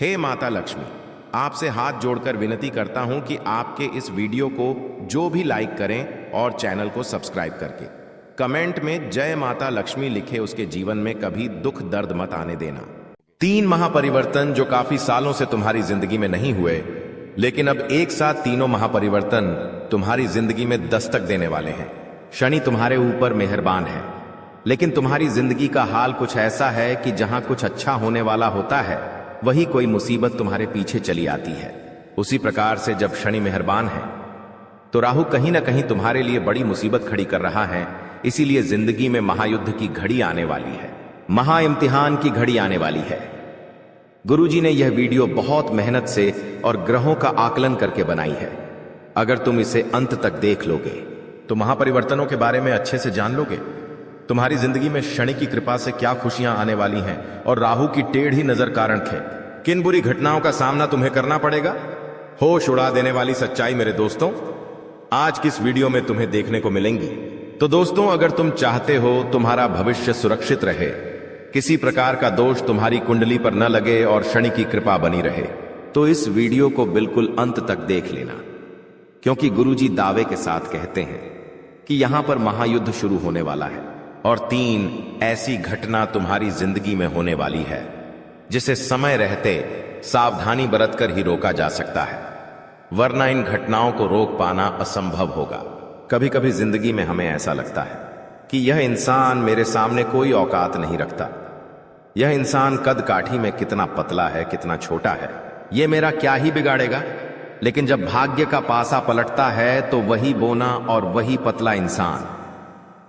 हे माता लक्ष्मी, आपसे हाथ जोड़कर विनती करता हूं कि आपके इस वीडियो को जो भी लाइक करें और चैनल को सब्सक्राइब करके कमेंट में जय माता लक्ष्मी लिखे उसके जीवन में कभी दुख दर्द मत आने देना। 3 महापरिवर्तन जो काफी सालों से तुम्हारी जिंदगी में नहीं हुए, लेकिन अब एक साथ तीनों महापरिवर्तन तुम्हारी जिंदगी में दस्तक देने वाले हैं। शनि तुम्हारे ऊपर मेहरबान है, लेकिन तुम्हारी जिंदगी का हाल कुछ ऐसा है कि जहां कुछ अच्छा होने वाला होता है वही कोई मुसीबत तुम्हारे पीछे चली आती है। उसी प्रकार से जब शनि मेहरबान है तो राहु कहीं ना कहीं तुम्हारे लिए बड़ी मुसीबत खड़ी कर रहा है। इसीलिए जिंदगी में महायुद्ध की घड़ी आने वाली है, महा इम्तिहान की घड़ी आने वाली है। गुरुजी ने यह वीडियो बहुत मेहनत से और ग्रहों का आकलन करके बनाई है। अगर तुम इसे अंत तक देख लोगे तो महापरिवर्तनों के बारे में अच्छे से जान लोगे। तुम्हारी जिंदगी में शनि की कृपा से क्या खुशियां आने वाली हैं और राहु की टेढ़ी नजर कारण किन बुरी घटनाओं का सामना तुम्हें करना पड़ेगा। होश उड़ा देने वाली सच्चाई मेरे दोस्तों आज किस वीडियो में तुम्हें देखने को मिलेंगी। तो दोस्तों, अगर तुम चाहते हो तुम्हारा भविष्य सुरक्षित रहे, किसी प्रकार का दोष तुम्हारी कुंडली पर न लगे और शनि की कृपा बनी रहे, तो इस वीडियो को बिल्कुल अंत तक देख लेना, क्योंकि गुरुजी दावे के साथ कहते हैं कि यहां पर महायुद्ध शुरू होने वाला है और 3 ऐसी घटना तुम्हारी जिंदगी में होने वाली है जिसे समय रहते सावधानी बरतकर ही रोका जा सकता है, वरना इन घटनाओं को रोक पाना असंभव होगा। कभी कभी जिंदगी में हमें ऐसा लगता है कि यह इंसान मेरे सामने कोई औकात नहीं रखता, यह इंसान कद काठी में कितना पतला है, कितना छोटा है, ये मेरा क्या ही बिगाड़ेगा। लेकिन जब भाग्य का पासा पलटता है तो वही बोना और वही पतला इंसान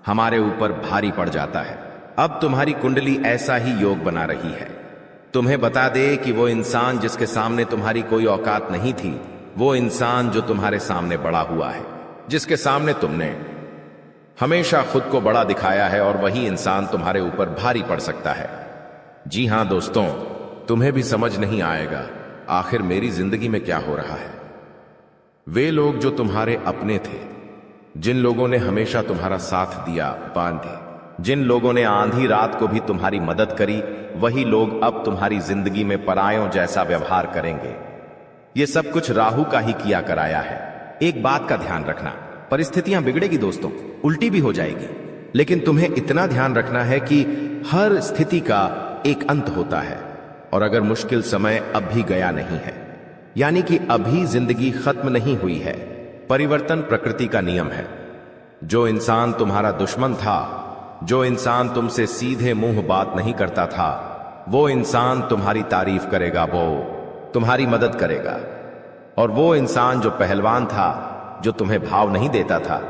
हमारे ऊपर भारी पड़ जाता है। अब तुम्हारी कुंडली ऐसा ही योग बना रही है। तुम्हें बता दे कि वो इंसान जिसके सामने तुम्हारी कोई औकात नहीं थी, वो इंसान जो तुम्हारे सामने बड़ा हुआ है, जिसके सामने तुमने हमेशा खुद को बड़ा दिखाया है, और वही इंसान तुम्हारे ऊपर भारी पड़ सकता है। जी हां दोस्तों, तुम्हें भी समझ नहीं आएगा आखिर मेरी जिंदगी में क्या हो रहा है। वे लोग जो तुम्हारे अपने थे, जिन लोगों ने हमेशा तुम्हारा साथ दिया, बांधे, जिन लोगों ने आंधी रात को भी तुम्हारी मदद करी, वही लोग अब तुम्हारी जिंदगी में परायों जैसा व्यवहार करेंगे। ये सब कुछ राहु का ही किया कराया है। एक बात का ध्यान रखना, परिस्थितियां बिगड़ेगी दोस्तों, उल्टी भी हो जाएगी, लेकिन तुम्हें इतना ध्यान रखना है कि हर स्थिति का एक अंत होता है, और अगर मुश्किल समय अब भी गया नहीं है, यानी कि अभी जिंदगी खत्म नहीं हुई है। परिवर्तन प्रकृति का नियम है। जो इंसान तुम्हारा दुश्मन था, जो इंसान तुमसे सीधे मुंह बात नहीं करता था, वो इंसान तुम्हारी तारीफ करेगा, वो तुम्हारी मदद करेगा। और वो इंसान जो पहलवान था, जो तुम्हें भाव नहीं देता था,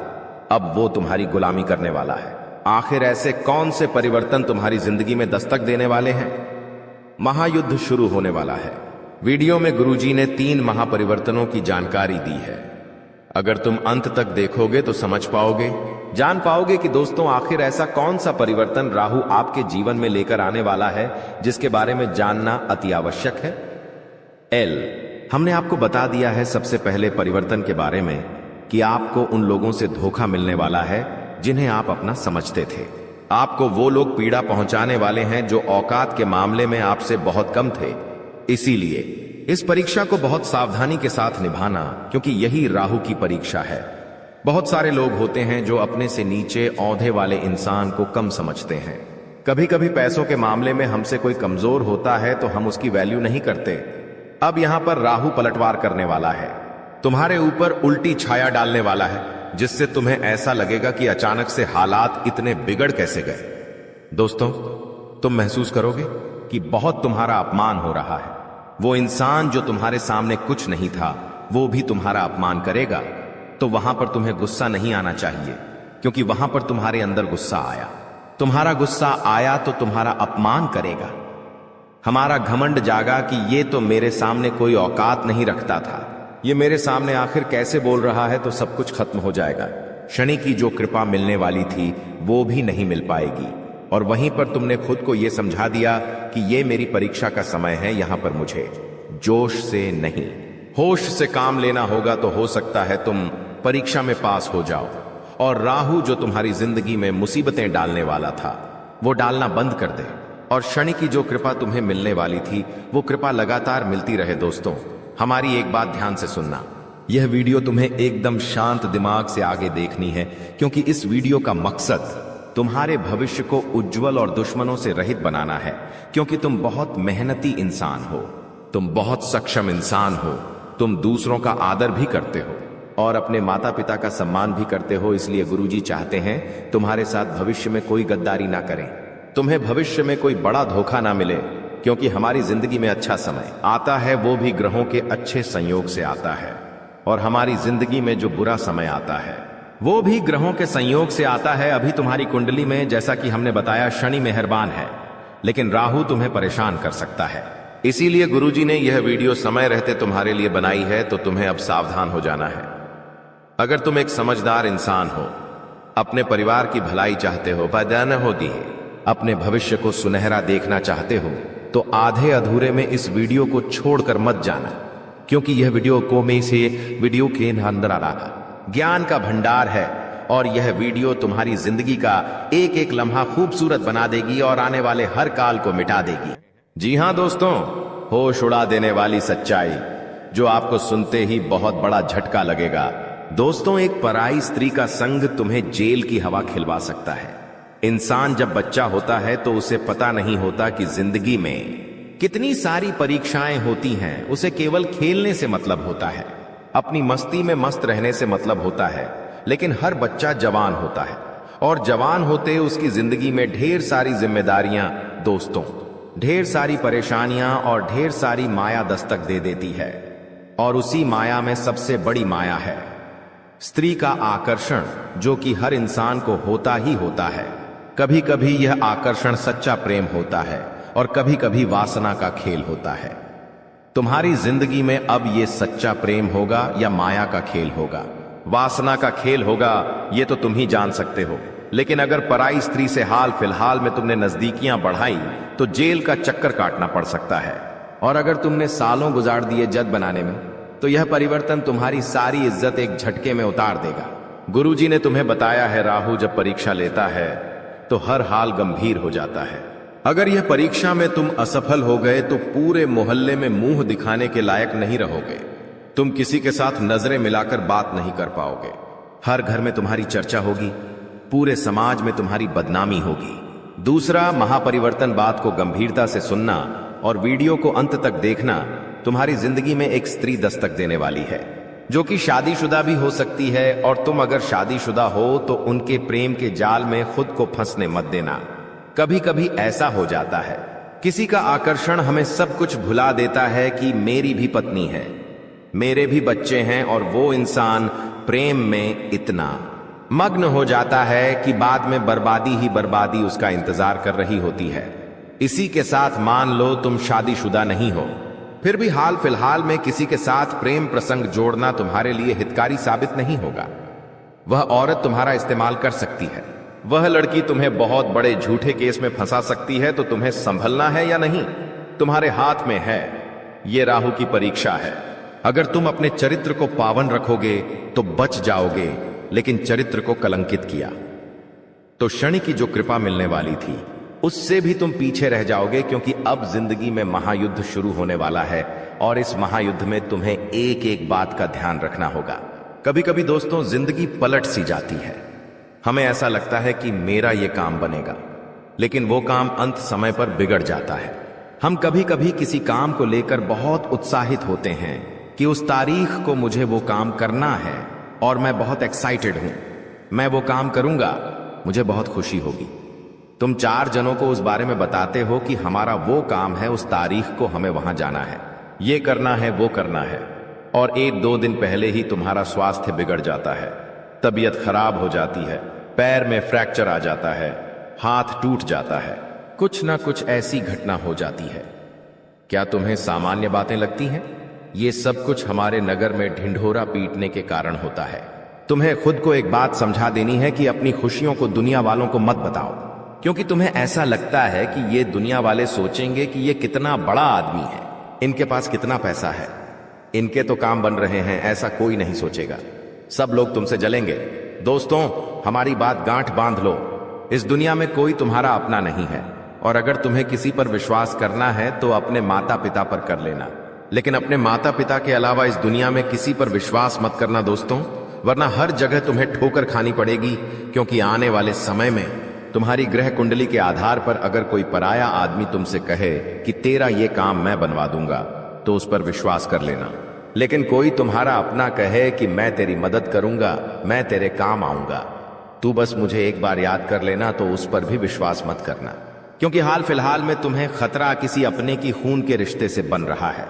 अब वो तुम्हारी गुलामी करने वाला है। आखिर ऐसे कौन से परिवर्तन तुम्हारी जिंदगी में दस्तक देने वाले हैं? महायुद्ध शुरू होने वाला है। वीडियो में गुरुजी ने 3 महापरिवर्तनों की जानकारी दी है। अगर तुम अंत तक देखोगे तो समझ पाओगे, जान पाओगे कि दोस्तों आखिर ऐसा कौन सा परिवर्तन राहु आपके जीवन में लेकर आने वाला है, जिसके बारे में जानना अति आवश्यक है। हमने आपको बता दिया है सबसे पहले परिवर्तन के बारे में कि आपको उन लोगों से धोखा मिलने वाला है जिन्हें आप अपना समझते थे। आपको वो लोग पीड़ा पहुंचाने वाले हैं जो औकात के मामले में आपसे बहुत कम थे। इसीलिए इस परीक्षा को बहुत सावधानी के साथ निभाना, क्योंकि यही राहु की परीक्षा है। बहुत सारे लोग होते हैं जो अपने से नीचे औंधे वाले इंसान को कम समझते हैं। कभी कभी पैसों के मामले में हमसे कोई कमजोर होता है तो हम उसकी वैल्यू नहीं करते। अब यहां पर राहु पलटवार करने वाला है, तुम्हारे ऊपर उल्टी छाया डालने वाला है, जिससे तुम्हें ऐसा लगेगा कि अचानक से हालात इतने बिगड़ कैसे गए। दोस्तों, तुम महसूस करोगे कि बहुत तुम्हारा अपमान हो रहा है। वो इंसान जो तुम्हारे सामने कुछ नहीं था, वो भी तुम्हारा अपमान करेगा। तो वहां पर तुम्हें गुस्सा नहीं आना चाहिए, क्योंकि वहां पर तुम्हारे अंदर गुस्सा आया। तुम्हारा गुस्सा आया तो तुम्हारा अपमान करेगा। हमारा घमंड जागा कि ये तो मेरे सामने कोई औकात नहीं रखता था, ये मेरे सामने आखिर कैसे बोल रहा है, तो सब कुछ खत्म हो जाएगा। शनि की जो कृपा मिलने वाली थी वो भी नहीं मिल पाएगी, और वहीं पर तुमने खुद को यह समझा दिया कि यह मेरी परीक्षा का समय है, यहां पर मुझे जोश से नहीं होश से काम लेना होगा। तो हो सकता है तुम परीक्षा में पास हो जाओ, और राहु जो तुम्हारी जिंदगी में मुसीबतें डालने वाला था वो डालना बंद कर दे। और शनि की जो कृपा तुम्हें मिलने वाली थी वो कृपा लगातार मिलती रहे। दोस्तों, हमारी एक बात ध्यान से सुनना। यह वीडियो तुम्हें एकदम शांत दिमाग से आगे देखनी है, क्योंकि इस वीडियो का मकसद तुम्हारे भविष्य को उज्जवल और दुश्मनों से रहित बनाना है। क्योंकि तुम बहुत मेहनती इंसान हो, तुम बहुत सक्षम इंसान हो, तुम दूसरों का आदर भी करते हो और अपने माता पिता का सम्मान भी करते हो। इसलिए गुरुजी चाहते हैं तुम्हारे साथ भविष्य में कोई गद्दारी ना करें, तुम्हें भविष्य में कोई बड़ा धोखा ना मिले। क्योंकि हमारी जिंदगी में अच्छा समय आता है वो भी ग्रहों के अच्छे संयोग से आता है, और हमारी जिंदगी में जो बुरा समय आता है वो भी ग्रहों के संयोग से आता है। अभी तुम्हारी कुंडली में, जैसा कि हमने बताया, शनि मेहरबान है, लेकिन राहु तुम्हें परेशान कर सकता है। इसीलिए गुरुजी ने यह वीडियो समय रहते तुम्हारे लिए बनाई है, तो तुम्हें अब सावधान हो जाना है। अगर तुम एक समझदार इंसान हो, अपने परिवार की भलाई चाहते हो, पैदा होती है, अपने भविष्य को सुनहरा देखना चाहते हो, तो आधे अधूरे में इस वीडियो को छोड़कर मत जाना। क्योंकि यह वीडियो के अंदर आ रहा ज्ञान का भंडार है, और यह वीडियो तुम्हारी जिंदगी का एक एक लम्हा खूबसूरत बना देगी और आने वाले हर काल को मिटा देगी। जी हां दोस्तों, होश उड़ा देने वाली सच्चाई जो आपको सुनते ही बहुत बड़ा झटका लगेगा। दोस्तों, एक पराई स्त्री का संग तुम्हें जेल की हवा खिलवा सकता है। इंसान जब बच्चा होता है तो उसे पता नहीं होता कि जिंदगी में कितनी सारी परीक्षाएं होती हैं। उसे केवल खेलने से मतलब होता है, अपनी मस्ती में मस्त रहने से मतलब होता है। लेकिन हर बच्चा जवान होता है, और जवान होते उसकी जिंदगी में ढेर सारी जिम्मेदारियां, दोस्तों, ढेर सारी परेशानियां और ढेर सारी माया दस्तक दे देती है। और उसी माया में सबसे बड़ी माया है स्त्री का आकर्षण, जो कि हर इंसान को होता ही होता है। कभी कभी यह आकर्षण सच्चा प्रेम होता है, और कभी कभी वासना का खेल होता है। तुम्हारी जिंदगी में अब यह सच्चा प्रेम होगा या माया का खेल होगा, वासना का खेल होगा, ये तो तुम ही जान सकते हो। लेकिन अगर पराई स्त्री से हाल फिलहाल में तुमने नजदीकियां बढ़ाई तो जेल का चक्कर काटना पड़ सकता है। और अगर तुमने सालों गुजार दिए जद बनाने में, तो यह परिवर्तन तुम्हारी सारी इज्जत एक झटके में उतार देगा। गुरुजी ने तुम्हें बताया है, राहु जब परीक्षा लेता है तो हर हाल गंभीर हो जाता है। अगर यह परीक्षा में तुम असफल हो गए तो पूरे मोहल्ले में मुंह दिखाने के लायक नहीं रहोगे। तुम किसी के साथ नजरें मिलाकर बात नहीं कर पाओगे। हर घर में तुम्हारी चर्चा होगी, पूरे समाज में तुम्हारी बदनामी होगी। दूसरा, महापरिवर्तन बात को गंभीरता से सुनना और वीडियो को अंत तक देखना। तुम्हारी जिंदगी में एक स्त्री दस्तक देने वाली है, जो कि शादीशुदा भी हो सकती है। और तुम अगर शादीशुदा हो तो उनके प्रेम के जाल में खुद को फंसने मत देना। कभी कभी ऐसा हो जाता है, किसी का आकर्षण हमें सब कुछ भुला देता है कि मेरी भी पत्नी है, मेरे भी बच्चे हैं, और वो इंसान प्रेम में इतना मग्न हो जाता है कि बाद में बर्बादी ही बर्बादी उसका इंतजार कर रही होती है। इसी के साथ मान लो तुम शादीशुदा नहीं हो, फिर भी हाल फिलहाल में किसी के साथ प्रेम प्रसंग जोड़ना तुम्हारे लिए हितकारी साबित नहीं होगा। वह औरत तुम्हारा इस्तेमाल कर सकती है, वह लड़की तुम्हें बहुत बड़े झूठे केस में फंसा सकती है। तो तुम्हें संभलना है या नहीं, तुम्हारे हाथ में है। यह राहु की परीक्षा है। अगर तुम अपने चरित्र को पावन रखोगे तो बच जाओगे, लेकिन चरित्र को कलंकित किया तो शनि की जो कृपा मिलने वाली थी उससे भी तुम पीछे रह जाओगे। क्योंकि अब जिंदगी में महायुद्ध शुरू होने वाला है, और इस महायुद्ध में तुम्हें एक एक बात का ध्यान रखना होगा। कभी कभी दोस्तों, जिंदगी पलट सी जाती है। हमें ऐसा लगता है कि मेरा यह काम बनेगा, लेकिन वो काम अंत समय पर बिगड़ जाता है। हम कभी कभी किसी काम को लेकर बहुत उत्साहित होते हैं कि उस तारीख को मुझे वो काम करना है, और मैं बहुत एक्साइटेड हूं, मैं वो काम करूंगा, मुझे बहुत खुशी होगी। तुम 4 जनों को उस बारे में बताते हो कि हमारा वो काम है, उस तारीख को हमें वहां जाना है, ये करना है, वो करना है, और 1-2 दिन पहले ही तुम्हारा स्वास्थ्य बिगड़ जाता है, तबीयत खराब हो जाती है, पैर में फ्रैक्चर आ जाता है, हाथ टूट जाता है, कुछ ना कुछ ऐसी घटना हो जाती है। क्या तुम्हें सामान्य बातें लगती हैं? ये सब कुछ हमारे नगर में ढिंढोरा पीटने के कारण होता है। तुम्हें खुद को एक बात समझा देनी है कि अपनी खुशियों को दुनिया वालों को मत बताओ, क्योंकि तुम्हें ऐसा लगता है कि ये दुनिया वाले सोचेंगे कि ये कितना बड़ा आदमी है, इनके पास कितना पैसा है, इनके तो काम बन रहे हैं। ऐसा कोई नहीं सोचेगा, सब लोग तुमसे जलेंगे। दोस्तों, हमारी बात गांठ बांध लो, इस दुनिया में कोई तुम्हारा अपना नहीं है। और अगर तुम्हें किसी पर विश्वास करना है तो अपने माता पिता पर कर लेना, लेकिन अपने माता पिता के अलावा इस दुनिया में किसी पर विश्वास मत करना दोस्तों, वरना हर जगह तुम्हें ठोकर खानी पड़ेगी। क्योंकि आने वाले समय में तुम्हारी ग्रह कुंडली के आधार पर अगर कोई पराया आदमी तुमसे कहे कि तेरा ये काम मैं बनवा दूंगा, तो उस पर विश्वास कर लेना। लेकिन कोई तुम्हारा अपना कहे कि मैं तेरी मदद करूंगा, मैं तेरे काम आऊंगा, तू बस मुझे एक बार याद कर लेना, तो उस पर भी विश्वास मत करना। क्योंकि हाल फिलहाल में तुम्हें खतरा किसी अपने की खून के रिश्ते से बन रहा है।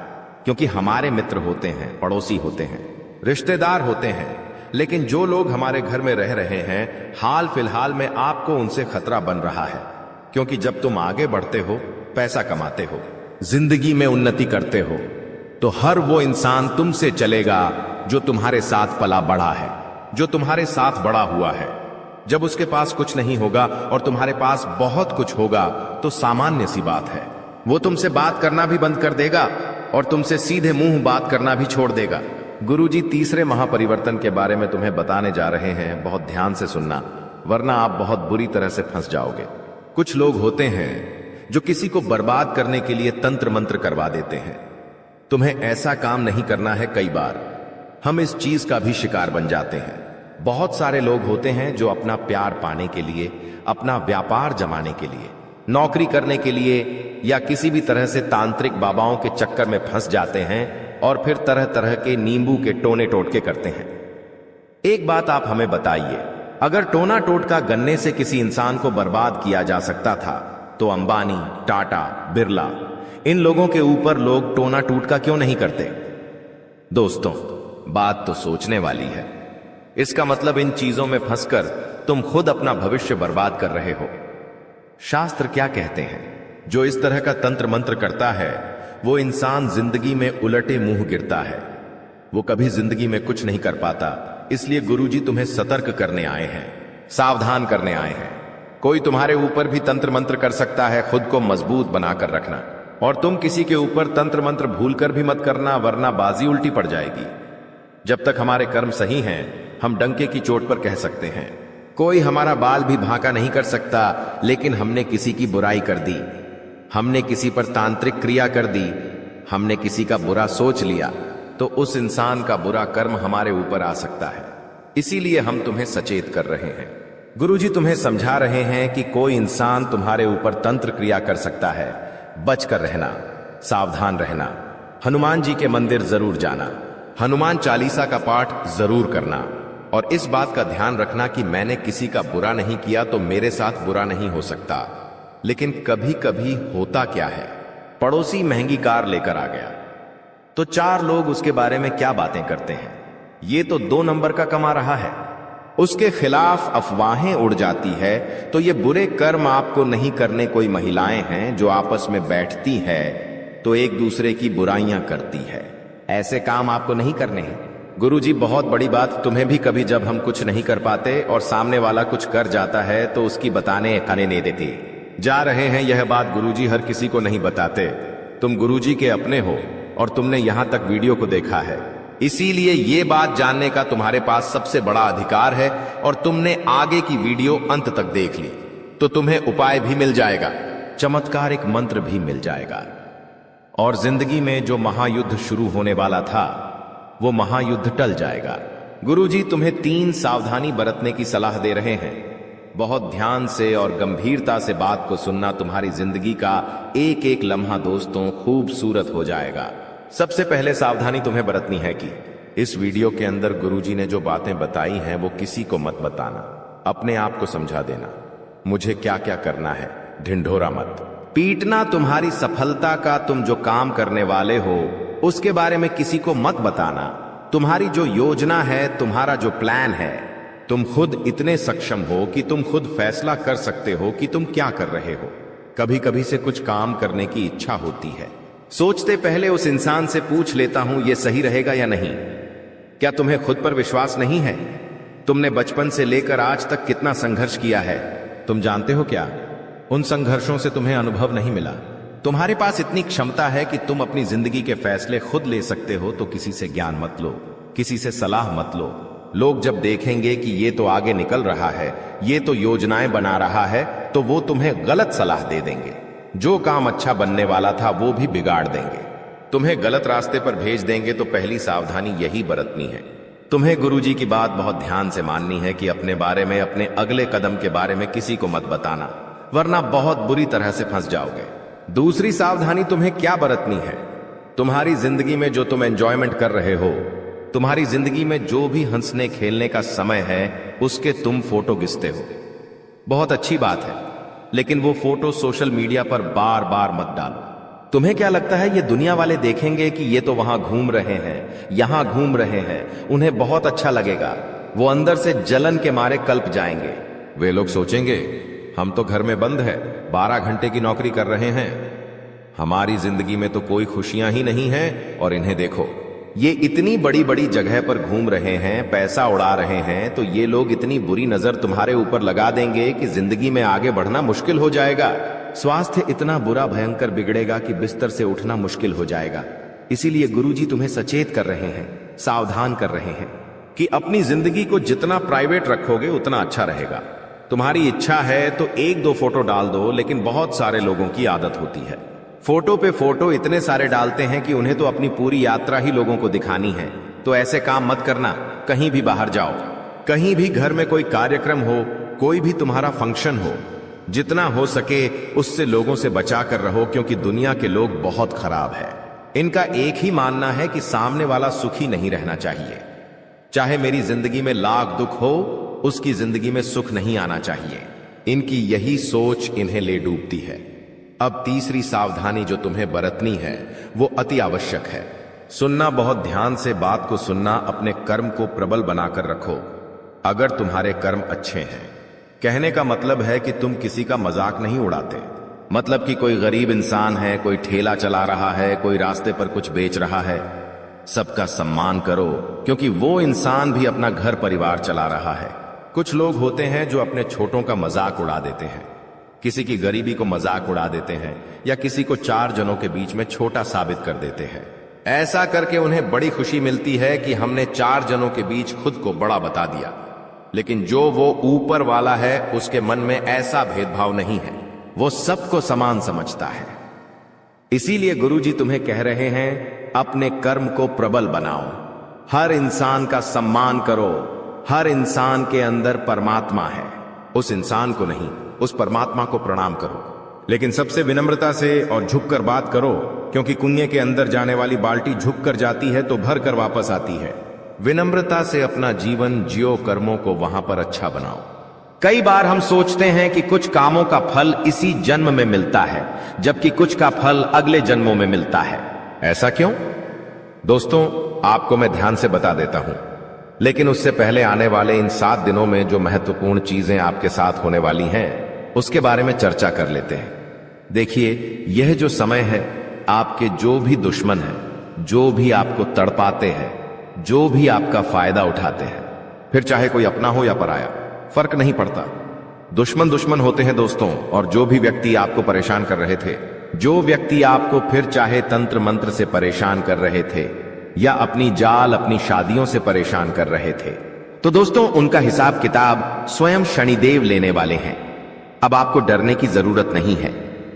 क्योंकि हमारे मित्र होते हैं, पड़ोसी होते हैं, रिश्तेदार होते हैं, लेकिन जो लोग हमारे घर में रह रहे हैं, हाल फिलहाल में आपको उनसे खतरा बन रहा है। क्योंकि जब तुम आगे बढ़ते हो, पैसा कमाते हो, जिंदगी में उन्नति करते हो, तो हर वो इंसान तुमसे चलेगा जो तुम्हारे साथ पला बढ़ा है, जो तुम्हारे साथ बड़ा हुआ है। जब उसके पास कुछ नहीं होगा और तुम्हारे पास बहुत कुछ होगा, तो सामान्य सी बात है, वो तुमसे बात करना भी बंद कर देगा और तुमसे सीधे मुंह बात करना भी छोड़ देगा। गुरुजी तीसरे महापरिवर्तन के बारे में तुम्हें बताने जा रहे हैं, बहुत ध्यान से सुनना, वरना आप बहुत बुरी तरह से फंस जाओगे। कुछ लोग होते हैं जो किसी को बर्बाद करने के लिए तंत्र मंत्र करवा देते हैं। तुम्हें ऐसा काम नहीं करना है। कई बार हम इस चीज का भी शिकार बन जाते हैं। बहुत सारे लोग होते हैं जो अपना प्यार पाने के लिए, अपना व्यापार जमाने के लिए, नौकरी करने के लिए या किसी भी तरह से तांत्रिक बाबाओं के चक्कर में फंस जाते हैं और फिर तरह तरह के नींबू के टोने टोटके करते हैं। एक बात आप हमें बताइए, अगर टोना टोटका गन्ने से किसी इंसान को बर्बाद किया जा सकता था, तो अंबानी, टाटा, बिरला, इन लोगों के ऊपर लोग टोना टोटका क्यों नहीं करते? दोस्तों, बात तो सोचने वाली है। इसका मतलब इन चीजों में फंसकर तुम खुद अपना भविष्य बर्बाद कर रहे हो। शास्त्र क्या कहते हैं? जो इस तरह का तंत्र मंत्र करता है, वो इंसान जिंदगी में उलटे मुंह गिरता है, वो कभी जिंदगी में कुछ नहीं कर पाता। इसलिए गुरुजी तुम्हें सतर्क करने आए हैं, सावधान करने आए हैं। कोई तुम्हारे ऊपर भी तंत्र मंत्र कर सकता है, खुद को मजबूत बनाकर रखना। और तुम किसी के ऊपर तंत्र मंत्र भूलकर भी मत करना, वरना बाजी उल्टी पड़ जाएगी। जब तक हमारे कर्म सही हैं, हम डंके की चोट पर कह सकते हैं। कोई हमारा बाल भी भांका नहीं कर सकता, लेकिन हमने किसी की बुराई कर दी, हमने किसी पर तांत्रिक क्रिया कर दी, हमने किसी का बुरा सोच लिया, तो उस इंसान का बुरा कर्म हमारे ऊपर आ सकता है। इसीलिए हम तुम्हें सचेत कर रहे हैं। गुरुजी तुम्हें समझा रहे हैं कि कोई इंसान तुम्हारे ऊपर तंत्र क्रिया कर सकता है। बचकर रहना, सावधान रहना। हनुमान जी के मंदिर जरूर जाना, हनुमान चालीसा का पाठ जरूर करना, और इस बात का ध्यान रखना कि मैंने किसी का बुरा नहीं किया तो मेरे साथ बुरा नहीं हो सकता। लेकिन कभी कभी होता क्या है, पड़ोसी महंगी कार लेकर आ गया, तो चार लोग उसके बारे में क्या बातें करते हैं, ये तो 2 नंबर का कमा रहा है। उसके खिलाफ अफवाहें उड़ जाती है, तो ये बुरे कर्म आपको नहीं करने। कोई महिलाएं हैं जो आपस में बैठती है तो एक दूसरे की बुराइयां करती है। ऐसे काम आपको नहीं करने हैं। गुरुजी बहुत बड़ी बात तुम्हें भी, कभी जब हम कुछ नहीं कर पाते और सामने वाला कुछ कर जाता है तो उसकी बताने खाने नहीं देती। जा रहे हैं, यह बात गुरुजी हर किसी को नहीं बताते। तुम गुरुजी के अपने हो और तुमने यहां तक वीडियो को देखा है, इसीलिए ये बात जानने का तुम्हारे पास सबसे बड़ा अधिकार है। और तुमने आगे की वीडियो अंत तक देख ली तो तुम्हें उपाय भी मिल जाएगा, चमत्कारिक मंत्र भी मिल जाएगा, और जिंदगी में जो महायुद्ध शुरू होने वाला था वो महायुद्ध टल जाएगा। गुरुजी तुम्हें 3 सावधानी बरतने की सलाह दे रहे हैं। बहुत ध्यान से और गंभीरता से बात को सुनना, तुम्हारी जिंदगी का एक एक लम्हा दोस्तों खूबसूरत हो जाएगा। सबसे पहले सावधानी तुम्हें बरतनी है कि इस वीडियो के अंदर गुरुजी ने जो बातें बताई हैं वो किसी को मत बताना, अपने आप को समझा देना मुझे क्या क्या करना है, ढिंढोरा मत पीटना। तुम्हारी सफलता का, तुम जो काम करने वाले हो उसके बारे में किसी को मत बताना। तुम्हारी जो योजना है, तुम्हारा जो प्लान है, तुम खुद इतने सक्षम हो कि तुम खुद फैसला कर सकते हो कि तुम क्या कर रहे हो। कभी कभी से कुछ काम करने की इच्छा होती है, सोचते पहले उस इंसान से पूछ लेता हूं ये सही रहेगा या नहीं। क्या तुम्हें खुद पर विश्वास नहीं है? तुमने बचपन से लेकर आज तक कितना संघर्ष किया है, तुम जानते हो क्या? उन संघर्षों से तुम्हें अनुभव नहीं मिला। तुम्हारे पास इतनी क्षमता है कि तुम अपनी जिंदगी के फैसले खुद ले सकते हो, तो किसी से ज्ञान मत लो, किसी से सलाह मत लो। लोग जब देखेंगे कि ये तो आगे निकल रहा है, ये तो योजनाएं बना रहा है, तो वो तुम्हें गलत सलाह दे देंगे। जो काम अच्छा बनने वाला था वो भी बिगाड़ देंगे। तुम्हें गलत रास्ते पर भेज देंगे, तो पहली सावधानी यही बरतनी है। तुम्हें गुरुजी की बात बहुत ध्यान से माननी है कि अपने बारे में, अपने अगले कदम के बारे में किसी को मत बताना, वरना बहुत बुरी तरह से फंस जाओगे। दूसरी सावधानी तुम्हें क्या बरतनी है? तुम्हारी जिंदगी में जो तुम एंजॉयमेंट कर रहे हो, तुम्हारी जिंदगी में जो भी हंसने खेलने का समय है, उसके तुम फोटो खींचते हो। बहुत अच्छी बात है, लेकिन वो फोटो सोशल मीडिया पर बार बार मत डालो। तुम्हें क्या लगता है ये दुनिया वाले देखेंगे कि ये तो वहां घूम रहे हैं, यहां घूम रहे हैं, उन्हें बहुत अच्छा लगेगा। वो अंदर से जलन के मारे कल्प जाएंगे। वे लोग सोचेंगे हम तो घर में बंद है, 12 घंटे की नौकरी कर रहे हैं, हमारी जिंदगी में तो कोई खुशियां ही नहीं है, और इन्हें देखो, ये इतनी बड़ी बड़ी जगह पर घूम रहे हैं, पैसा उड़ा रहे हैं, तो ये लोग इतनी बुरी नजर तुम्हारे ऊपर लगा देंगे कि जिंदगी में आगे बढ़ना मुश्किल हो जाएगा। स्वास्थ्य इतना बुरा भयंकर बिगड़ेगा कि बिस्तर से उठना मुश्किल हो जाएगा। इसीलिए गुरुजी तुम्हें सचेत कर रहे हैं, सावधान कर रहे हैं कि अपनी जिंदगी को जितना प्राइवेट रखोगे उतना अच्छा रहेगा। तुम्हारी इच्छा है तो 1-2 फोटो डाल दो, लेकिन बहुत सारे लोगों की आदत होती है, फोटो पे फोटो इतने सारे डालते हैं कि उन्हें तो अपनी पूरी यात्रा ही लोगों को दिखानी है। तो ऐसे काम मत करना। कहीं भी बाहर जाओ, कहीं भी घर में कोई कार्यक्रम हो, कोई भी तुम्हारा फंक्शन हो, जितना हो सके उससे लोगों से बचा कर रहो, क्योंकि दुनिया के लोग बहुत खराब है। इनका एक ही मानना है कि सामने वाला सुखी नहीं रहना चाहिए। चाहे मेरी जिंदगी में लाख दुख हो, उसकी जिंदगी में सुख नहीं आना चाहिए। इनकी यही सोच इन्हें ले डूबती है। अब तीसरी सावधानी जो तुम्हें बरतनी है वो अति आवश्यक है। सुनना, बहुत ध्यान से बात को सुनना। अपने कर्म को प्रबल बनाकर रखो। अगर तुम्हारे कर्म अच्छे हैं, कहने का मतलब है कि तुम किसी का मजाक नहीं उड़ाते। मतलब कि कोई गरीब इंसान है, कोई ठेला चला रहा है, कोई रास्ते पर कुछ बेच रहा है, सबका सम्मान करो, क्योंकि वो इंसान भी अपना घर परिवार चला रहा है। कुछ लोग होते हैं जो अपने छोटों का मजाक उड़ा देते हैं, किसी की गरीबी को मजाक उड़ा देते हैं, या किसी को 4 जनों के बीच में छोटा साबित कर देते हैं। ऐसा करके उन्हें बड़ी खुशी मिलती है कि हमने 4 जनों के बीच खुद को बड़ा बता दिया। लेकिन जो वो ऊपर वाला है, उसके मन में ऐसा भेदभाव नहीं है, वो सबको समान समझता है। इसीलिए गुरुजी तुम्हें कह रहे हैं, अपने कर्म को प्रबल बनाओ, हर इंसान का सम्मान करो। हर इंसान के अंदर परमात्मा है, उस इंसान को नहीं, उस परमात्मा को प्रणाम करो। लेकिन सबसे विनम्रता से और झुककर बात करो, क्योंकि कुएं के अंदर जाने वाली बाल्टी झुककर जाती है तो भर कर वापस आती है। विनम्रता से अपना जीवन जियो, कर्मों को वहां पर अच्छा बनाओ। कई बार हम सोचते हैं कि कुछ कामों का फल इसी जन्म में मिलता है, जबकि कुछ का फल अगले जन्मों में मिलता है। ऐसा क्यों? दोस्तों, आपको मैं ध्यान से बता देता हूं, लेकिन उससे पहले आने वाले इन 7 दिनों में जो महत्वपूर्ण चीजें आपके साथ होने वाली हैं, उसके बारे में चर्चा कर लेते हैं। देखिए, यह जो समय है, आपके जो भी दुश्मन हैं, जो भी आपको तड़पाते हैं, जो भी आपका फायदा उठाते हैं, फिर चाहे कोई अपना हो या पराया, फर्क नहीं पड़ता, दुश्मन दुश्मन होते हैं दोस्तों। और जो भी व्यक्ति आपको परेशान कर रहे थे, जो व्यक्ति आपको फिर चाहे तंत्र मंत्र से परेशान कर रहे थे, या अपनी जाल, अपनी शादियों से परेशान कर रहे थे, तो दोस्तों उनका हिसाब किताब स्वयं शनिदेव लेने वाले हैं। अब आपको डरने की जरूरत नहीं है।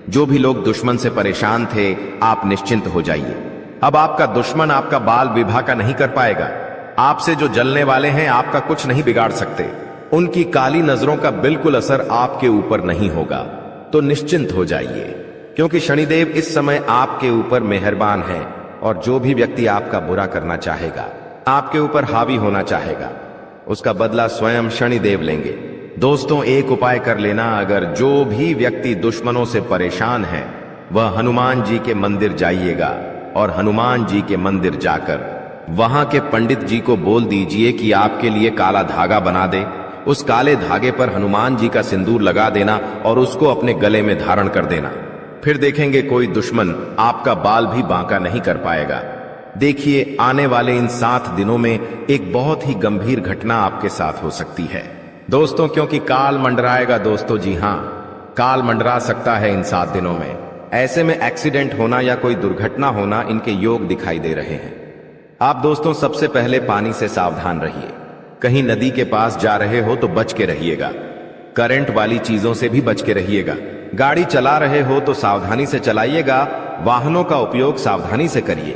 जो भी लोग दुश्मन से परेशान थे, आप निश्चिंत हो जाइए। अब आपका दुश्मन आपका बाल विवाह का नहीं कर पाएगा। आपसे जो जलने वाले हैं, आपका कुछ नहीं बिगाड़ सकते। उनकी काली नजरों का बिल्कुल असर आपके ऊपर नहीं होगा। तो निश्चिंत हो जाइए, क्योंकि शनिदेव इस समय आपके ऊपर मेहरबान है, और जो भी व्यक्ति आपका बुरा करना चाहेगा, आपके ऊपर हावी होना चाहेगा, उसका बदला स्वयं शनिदेव लेंगे। दोस्तों, एक उपाय कर लेना, अगर जो भी व्यक्ति दुश्मनों से परेशान है, वह हनुमान जी के मंदिर जाइएगा, और हनुमान जी के मंदिर जाकर वहां के पंडित जी को बोल दीजिए कि आपके लिए काला धागा बना दे। उस काले धागे पर हनुमान जी का सिंदूर लगा देना और उसको अपने गले में धारण कर देना। फिर देखेंगे कोई दुश्मन आपका बाल भी बांका नहीं कर पाएगा। देखिए, आने वाले इन 7 दिनों में एक बहुत ही गंभीर घटना आपके साथ हो सकती है दोस्तों, क्योंकि काल मंडराएगा दोस्तों। जी हां, काल मंडरा सकता है इन 7 दिनों में। ऐसे में एक्सीडेंट होना या कोई दुर्घटना होना, इनके योग दिखाई दे रहे हैं। आप दोस्तों सबसे पहले पानी से सावधान रहिए। कहीं नदी के पास जा रहे हो तो बच के रहिएगा। करंट वाली चीजों से भी बच के रहिएगा। गाड़ी चला रहे हो तो सावधानी से चलाइएगा, वाहनों का उपयोग सावधानी से करिए।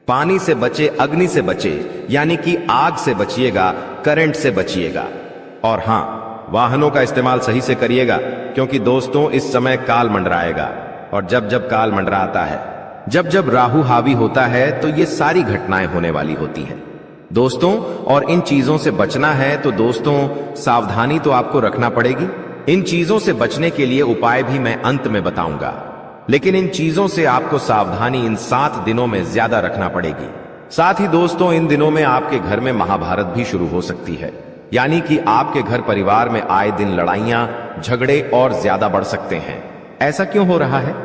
पानी से बचे, अग्नि से बचे, यानी कि आग से बचिएगा, करंट से बचिएगा। और हां, वाहनों का इस्तेमाल सही से करिएगा, क्योंकि दोस्तों इस समय काल मंडराएगा। और जब जब काल मंडराता है, जब जब राहु हावी होता है, तो ये सारी घटनाएं होने वाली होती हैं दोस्तों। और इन चीजों से बचना है तो दोस्तों सावधानी तो आपको रखना पड़ेगी। इन चीजों से बचने के लिए उपाय भी मैं अंत में बताऊंगा, लेकिन इन चीजों से आपको सावधानी इन 7 दिनों में ज्यादा रखना पड़ेगी। साथ ही दोस्तों इन दिनों में आपके घर में महाभारत भी शुरू हो सकती है, यानी कि आपके घर परिवार में आए दिन लड़ाइयां, झगड़े और ज्यादा बढ़ सकते हैं। ऐसा क्यों हो रहा है,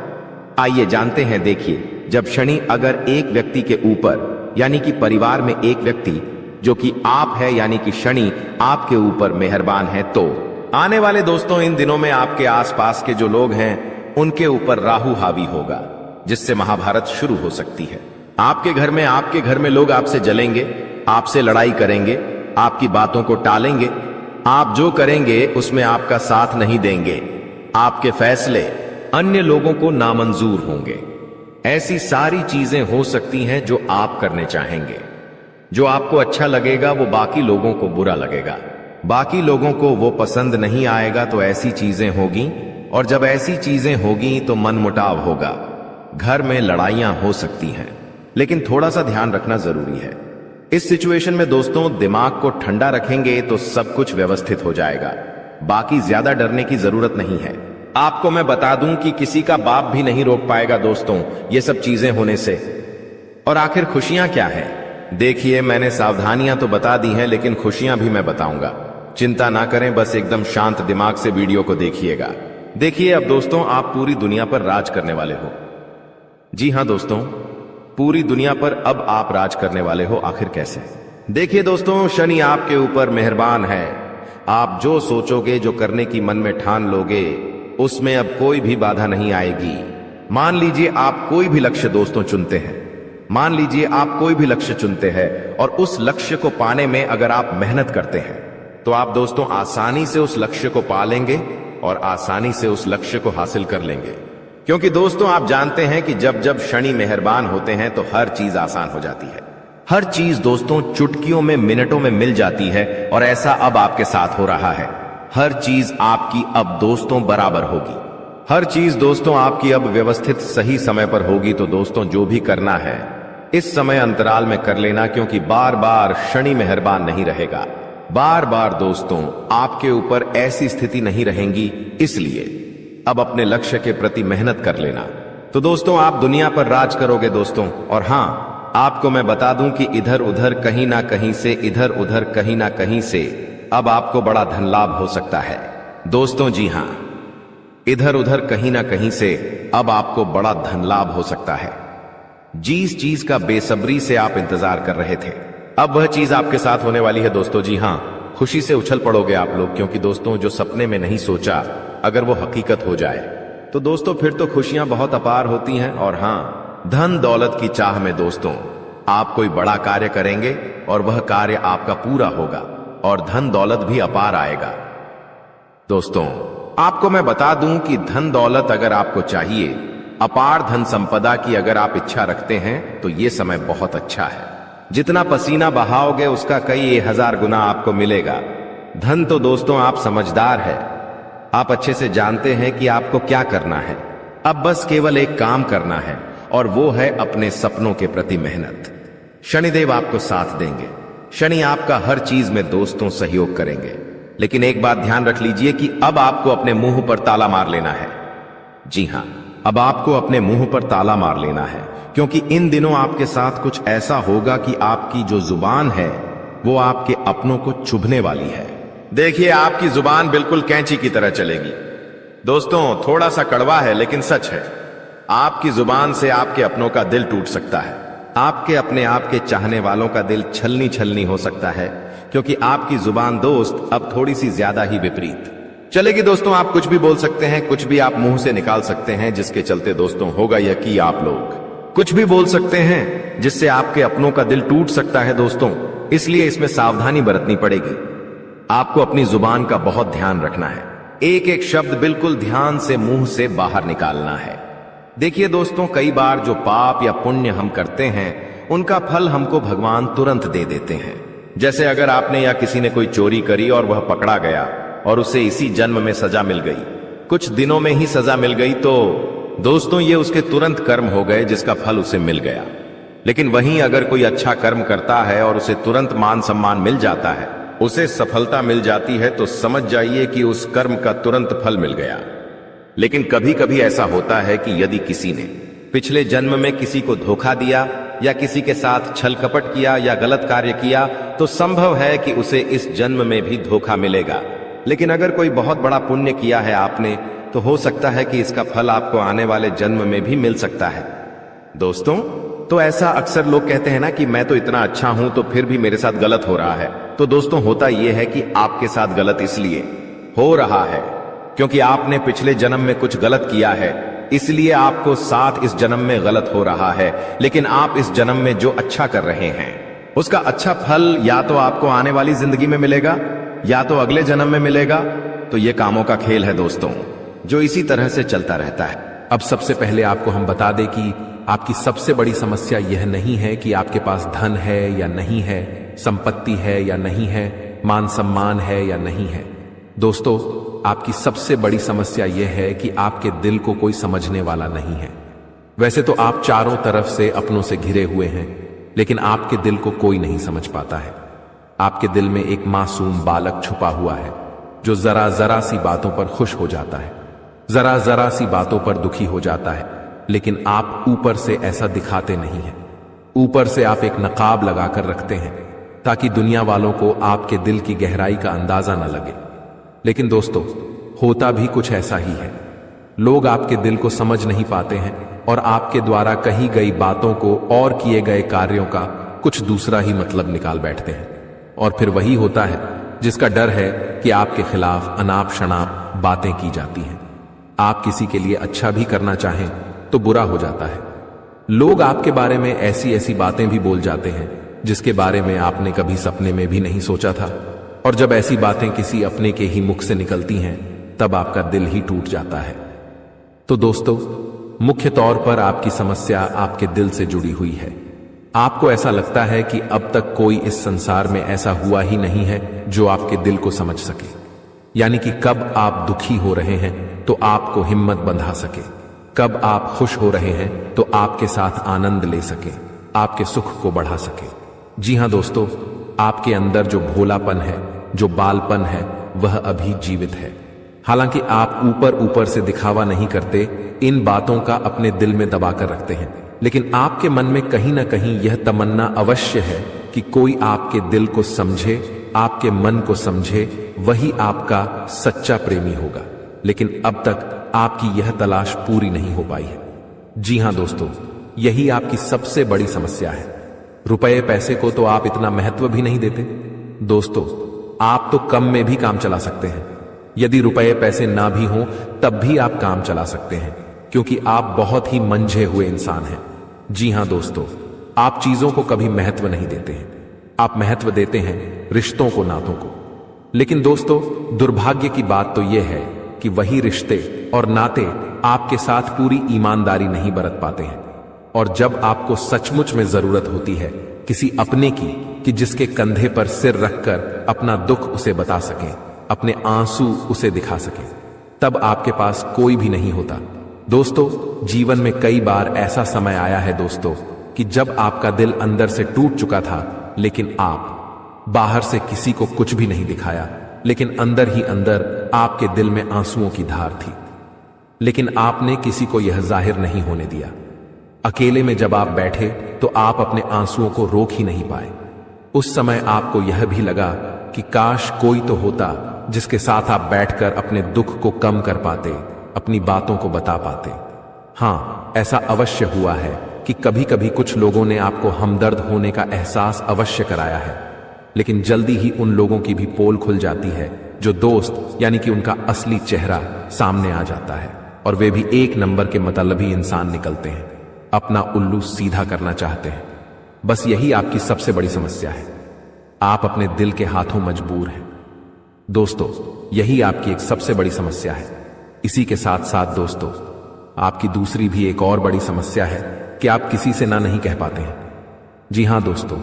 आइए जानते हैं। देखिए, जब शनि अगर एक व्यक्ति के ऊपर, यानी कि परिवार में एक व्यक्ति जो कि आप है, यानी कि शनि आपके ऊपर मेहरबान है, तो आने वाले दोस्तों इन दिनों में आपके आसपास के जो लोग हैं उनके ऊपर राहु हावी होगा, जिससे महाभारत शुरू हो सकती है। आपके घर में लोग आपसे जलेंगे, आपसे लड़ाई करेंगे, आपकी बातों को टालेंगे, आप जो करेंगे उसमें आपका साथ नहीं देंगे, आपके फैसले अन्य लोगों को नामंजूर होंगे। ऐसी सारी चीजें हो सकती हैं जो आप करने चाहेंगे। जो आपको अच्छा लगेगा वो बाकी लोगों को बुरा लगेगा, बाकी लोगों को वो पसंद नहीं आएगा, तो ऐसी चीजें होगी। और जब ऐसी चीजें होगी तो मनमुटाव होगा, घर में लड़ाइयां हो सकती हैं। लेकिन थोड़ा सा ध्यान रखना जरूरी है। इस सिचुएशन में दोस्तों दिमाग को ठंडा रखेंगे तो सब कुछ व्यवस्थित हो जाएगा। बाकी ज्यादा डरने की जरूरत नहीं है। आपको मैं बता दूं कि किसी का बाप भी नहीं रोक पाएगा दोस्तों ये सब चीजें होने से। और आखिर खुशियां क्या हैं? देखिए, मैंने सावधानियां तो बता दी हैं, लेकिन खुशियां भी मैं बताऊंगा। चिंता ना करें, बस एकदम शांत दिमाग से वीडियो को देखिएगा। देखिए, अब दोस्तों आप पूरी दुनिया पर राज करने वाले हो। जी हां दोस्तों, पूरी दुनिया पर अब आप राज करने वाले हो। आखिर कैसे? देखिए दोस्तों, शनि आपके ऊपर मेहरबान है। आप जो सोचोगे, जो करने की मन में ठान लोगे, उसमें अब कोई भी बाधा नहीं आएगी। मान लीजिए आप कोई भी लक्ष्य दोस्तों चुनते हैं, मान लीजिए आप कोई भी लक्ष्य चुनते हैं और उस लक्ष्य को पाने में अगर आप मेहनत करते हैं तो आप दोस्तों आसानी से उस लक्ष्य को पा लेंगे और आसानी से उस लक्ष्य को हासिल कर लेंगे। क्योंकि दोस्तों आप जानते हैं कि जब जब शनि मेहरबान होते हैं तो हर चीज आसान हो जाती है। हर चीज दोस्तों चुटकियों में, मिनटों में मिल जाती है। और ऐसा अब आपके साथ हो रहा है। हर चीज आपकी अब दोस्तों बराबर होगी। हर चीज दोस्तों आपकी अब व्यवस्थित सही समय पर होगी। तो दोस्तों जो भी करना है इस समय अंतराल में कर लेना, क्योंकि बार बार शनि मेहरबान नहीं रहेगा। बार बार दोस्तों आपके ऊपर ऐसी स्थिति नहीं रहेंगी। इसलिए अब अपने लक्ष्य के प्रति मेहनत कर लेना। तो दोस्तों आप दुनिया पर राज करोगे दोस्तों। और हां, आपको मैं बता दूं कि इधर उधर कहीं ना कहीं से, इधर उधर कहीं ना कहीं से अब आपको बड़ा धन लाभ हो सकता है दोस्तों। जी हां, इधर उधर कहीं ना कहीं से अब आपको बड़ा धन लाभ हो सकता है। जिस चीज का बेसब्री से आप इंतजार कर रहे थे, अब वह चीज आपके साथ होने वाली है दोस्तों। जी हां, खुशी से उछल पड़ोगे आप लोग, क्योंकि दोस्तों जो सपने में नहीं सोचा अगर वो हकीकत हो जाए तो दोस्तों फिर तो खुशियां बहुत अपार होती हैं। और हां, धन दौलत की चाह में दोस्तों आप कोई बड़ा कार्य करेंगे और वह कार्य आपका पूरा होगा और धन दौलत भी अपार आएगा। दोस्तों आपको मैं बता दूं कि धन दौलत अगर आपको चाहिए, अपार धन संपदा की अगर आप इच्छा रखते हैं तो ये समय बहुत अच्छा है। जितना पसीना बहाओगे उसका कई 1000 गुना आपको मिलेगा। धन तो दोस्तों आप समझदार है, आप अच्छे से जानते हैं कि आपको क्या करना है। अब बस केवल एक काम करना है और वो है अपने सपनों के प्रति मेहनत। शनिदेव आपको साथ देंगे। शनि आपका हर चीज में दोस्तों सहयोग करेंगे। लेकिन एक बात ध्यान रख लीजिए कि अब आपको अपने मुंह पर ताला मार लेना है। जी हां, अब आपको अपने मुंह पर ताला मार लेना है, क्योंकि इन दिनों आपके साथ कुछ ऐसा होगा कि आपकी जो जुबान है वो आपके अपनों को चुभने वाली है। देखिए, आपकी जुबान बिल्कुल कैंची की तरह चलेगी दोस्तों। थोड़ा सा कड़वा है लेकिन सच है। आपकी जुबान से आपके अपनों का दिल टूट सकता है। आपके अपने आप के चाहने वालों का दिल छलनी छलनी हो सकता है, क्योंकि आपकी जुबान दोस्त अब थोड़ी सी ज्यादा ही विपरीत चलेगी दोस्तों। आप कुछ भी बोल सकते हैं, कुछ भी आप मुंह से निकाल सकते हैं, जिसके चलते दोस्तों होगा यह कि आप लोग कुछ भी बोल सकते हैं जिससे आपके अपनों का दिल टूट सकता है दोस्तों। इसलिए इसमें सावधानी बरतनी पड़ेगी। आपको अपनी जुबान का बहुत ध्यान रखना है। एक एक शब्द बिल्कुल ध्यान से मुंह से बाहर निकालना है। देखिए दोस्तों, कई बार जो पाप या पुण्य हम करते हैं उनका फल हमको भगवान तुरंत दे देते हैं। जैसे अगर आपने या किसी ने कोई चोरी करी और वह पकड़ा गया और उसे इसी जन्म में सजा मिल गई, कुछ दिनों में ही सजा मिल गई, तो दोस्तों ये उसके तुरंत कर्म हो गए जिसका फल उसे मिल गया। लेकिन वहीं अगर कोई अच्छा कर्म करता है और उसे तुरंत मान सम्मान मिल जाता है, उसे सफलता मिल जाती है, तो समझ जाइए कि उस कर्म का तुरंत फल मिल गया। लेकिन कभी कभी ऐसा होता है कि यदि किसी ने पिछले जन्म में किसी को धोखा दिया या किसी के साथ छल कपट किया या गलत कार्य किया, तो संभव है कि उसे इस जन्म में भी धोखा मिलेगा। लेकिन अगर कोई बहुत बड़ा पुण्य किया है आपने, तो हो सकता है कि इसका फल आपको आने वाले जन्म में भी मिल सकता है। दोस्तों, तो ऐसा अक्सर लोग कहते हैं ना कि मैं तो इतना अच्छा हूं तो फिर भी मेरे साथ गलत हो रहा है। तो दोस्तों, होता यह है कि आपके साथ गलत इसलिए हो रहा है क्योंकि आपने पिछले जन्म में कुछ गलत किया है, इसलिए आपको साथ इस जन्म में गलत हो रहा है। लेकिन आप इस जन्म में जो अच्छा कर रहे हैं उसका अच्छा फल या तो आपको आने वाली जिंदगी में मिलेगा या तो अगले जन्म में मिलेगा। तो ये कामों का खेल है दोस्तों, जो इसी तरह से चलता रहता है। अब सबसे पहले आपको हम बता दें कि आपकी सबसे बड़ी समस्या यह नहीं है कि आपके पास धन है या नहीं है, संपत्ति है या नहीं है, मान सम्मान है या नहीं है। दोस्तों, आपकी सबसे बड़ी समस्या यह है कि आपके दिल को कोई समझने वाला नहीं है। वैसे तो आप चारों तरफ से अपनों से घिरे हुए हैं, लेकिन आपके दिल को कोई नहीं समझ पाता है। आपके दिल में एक मासूम बालक छुपा हुआ है जो जरा जरा सी बातों पर खुश हो जाता है, जरा जरा सी बातों पर दुखी हो जाता है। लेकिन आप ऊपर से ऐसा दिखाते नहीं हैं। ऊपर से आप एक नकाब लगाकर रखते हैं ताकि दुनिया वालों को आपके दिल की गहराई का अंदाजा न लगे। लेकिन दोस्तों, होता भी कुछ ऐसा ही है। लोग आपके दिल को समझ नहीं पाते हैं और आपके द्वारा कही गई बातों को और किए गए कार्यों का कुछ दूसरा ही मतलब निकाल बैठते हैं। और फिर वही होता है जिसका डर है कि आपके खिलाफ अनाप शनाप बातें की जाती हैं। आप किसी के लिए अच्छा भी करना चाहें तो बुरा हो जाता है। लोग आपके बारे में ऐसी ऐसी बातें भी बोल जाते हैं जिसके बारे में आपने कभी सपने में भी नहीं सोचा था। और जब ऐसी बातें किसी अपने के ही मुख से निकलती हैं, तब आपका दिल ही टूट जाता है। तो दोस्तों, मुख्य तौर पर आपकी समस्या आपके दिल से जुड़ी हुई है। आपको ऐसा लगता है कि अब तक कोई इस संसार में ऐसा हुआ ही नहीं है जो आपके दिल को समझ सके। यानी कि कब आप दुखी हो रहे हैं तो आपको हिम्मत बंधा सके, कब आप खुश हो रहे हैं तो आपके साथ आनंद ले सके, आपके सुख को बढ़ा सके। जी हां दोस्तों, आपके अंदर जो भोलापन है, जो बालपन है, वह अभी जीवित है। हालांकि आप ऊपर ऊपर से दिखावा नहीं करते, इन बातों का अपने दिल में दबा कर रखते हैं, लेकिन आपके मन में कहीं ना कहीं यह तमन्ना अवश्य है कि कोई आपके दिल को समझे, आपके मन को समझे, वही आपका सच्चा प्रेमी होगा। लेकिन अब तक आपकी यह तलाश पूरी नहीं हो पाई है। जी हां दोस्तों, यही आपकी सबसे बड़ी समस्या है। रुपए पैसे को तो आप इतना महत्व भी नहीं देते। दोस्तों, आप तो कम में भी काम चला सकते हैं। यदि रुपए पैसे ना भी हों तब भी आप काम चला सकते हैं, क्योंकि आप बहुत ही मंझे हुए इंसान हैं। जी हां दोस्तों, आप चीजों को कभी महत्व नहीं देते हैं। आप महत्व देते हैं रिश्तों को, नातों को। लेकिन दोस्तों, दुर्भाग्य की बात तो यह है कि वही रिश्ते और नाते आपके साथ पूरी ईमानदारी नहीं बरत पाते हैं। और जब आपको सचमुच में जरूरत होती है किसी अपने की, कि जिसके कंधे पर सिर रखकर अपना दुख उसे बता सकें, अपने आंसू उसे दिखा सकें, तब आपके पास कोई भी नहीं होता। दोस्तों, जीवन में कई बार ऐसा समय आया है दोस्तों कि जब आपका दिल अंदर से टूट चुका था, लेकिन आप बाहर से किसी को कुछ भी नहीं दिखाया, लेकिन अंदर ही अंदर आपके दिल में आंसुओं की धार थी। लेकिन आपने किसी को यह जाहिर नहीं होने दिया। अकेले में जब आप बैठे तो आप अपने आंसुओं को रोक ही नहीं पाए। उस समय आपको यह भी लगा कि काश कोई तो होता जिसके साथ आप बैठकर अपने दुख को कम कर पाते, अपनी बातों को बता पाते। हां, ऐसा अवश्य हुआ है कि कभी कभी कुछ लोगों ने आपको हमदर्द होने का एहसास अवश्य कराया है, लेकिन जल्दी ही उन लोगों की भी पोल खुल जाती है जो दोस्त यानी कि उनका असली चेहरा सामने आ जाता है, और वे भी एक नंबर के मतलबी इंसान निकलते हैं, अपना उल्लू सीधा करना चाहते हैं। बस यही आपकी सबसे बड़ी समस्या है। आप अपने दिल के हाथों मजबूर हैं। दोस्तों, यही आपकी एक सबसे बड़ी समस्या है। इसी के साथ साथ दोस्तों, आपकी दूसरी भी एक और बड़ी समस्या है कि आप किसी से ना नहीं कह पाते हैं। जी हां दोस्तों,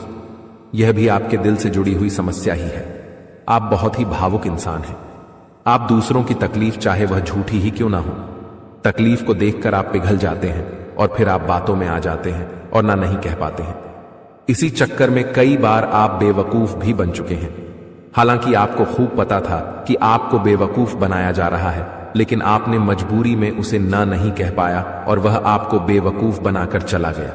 यह भी आपके दिल से जुड़ी हुई समस्या ही है। आप बहुत ही भावुक इंसान हैं। आप दूसरों की तकलीफ, चाहे वह झूठी ही क्यों ना हो, तकलीफ को देखकर आप पिघल जाते हैं और फिर आप बातों में आ जाते हैं और ना नहीं कह पाते हैं। इसी चक्कर में कई बार आप बेवकूफ भी बन चुके हैं। हालांकि आपको खूब पता था कि आपको बेवकूफ बनाया जा रहा है, लेकिन आपने मजबूरी में उसे ना नहीं कह पाया और वह आपको बेवकूफ बनाकर चला गया।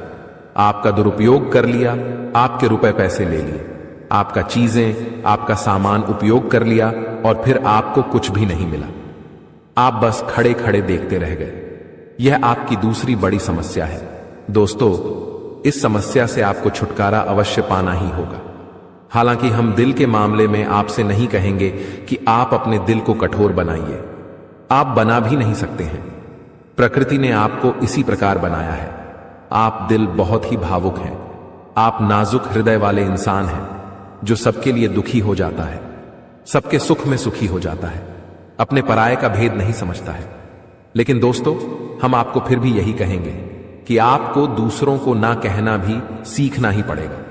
आपका दुरुपयोग कर लिया, आपके रुपए पैसे ले लिए, आपका चीजें, आपका सामान उपयोग कर लिया और फिर आपको कुछ भी नहीं मिला। आप बस खड़े खड़े देखते रह गए। यह आपकी दूसरी बड़ी समस्या है। दोस्तों, इस समस्या से आपको छुटकारा अवश्य पाना ही होगा। हालांकि हम दिल के मामले में आपसे नहीं कहेंगे कि आप अपने दिल को कठोर बनाइए। आप बना भी नहीं सकते हैं। प्रकृति ने आपको इसी प्रकार बनाया है। आप दिल बहुत ही भावुक हैं। आप नाजुक हृदय वाले इंसान हैं जो सबके लिए दुखी हो जाता है, सबके सुख में सुखी हो जाता है, अपने पराये का भेद नहीं समझता है। लेकिन दोस्तों, हम आपको फिर भी यही कहेंगे कि आपको दूसरों को ना कहना भी सीखना ही पड़ेगा।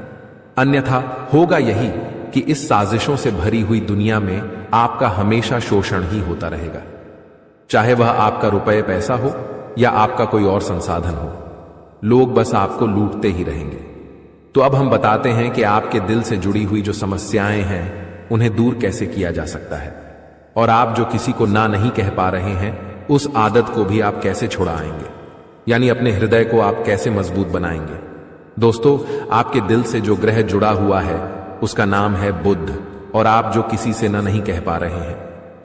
अन्यथा होगा यही कि इस साजिशों से भरी हुई दुनिया में आपका हमेशा शोषण ही होता रहेगा, चाहे वह आपका रुपये पैसा हो या आपका कोई और संसाधन हो। लोग बस आपको लूटते ही रहेंगे। तो अब हम बताते हैं कि आपके दिल से जुड़ी हुई जो समस्याएं हैं उन्हें दूर कैसे किया जा सकता है, और आप जो किसी को ना नहीं कह पा रहे हैं उस आदत को भी आप कैसे छुड़ाएंगे, यानी अपने हृदय को आप कैसे मजबूत बनाएंगे। दोस्तों, आपके दिल से जो ग्रह जुड़ा हुआ है उसका नाम है बुध, और आप जो किसी से ना नहीं कह पा रहे हैं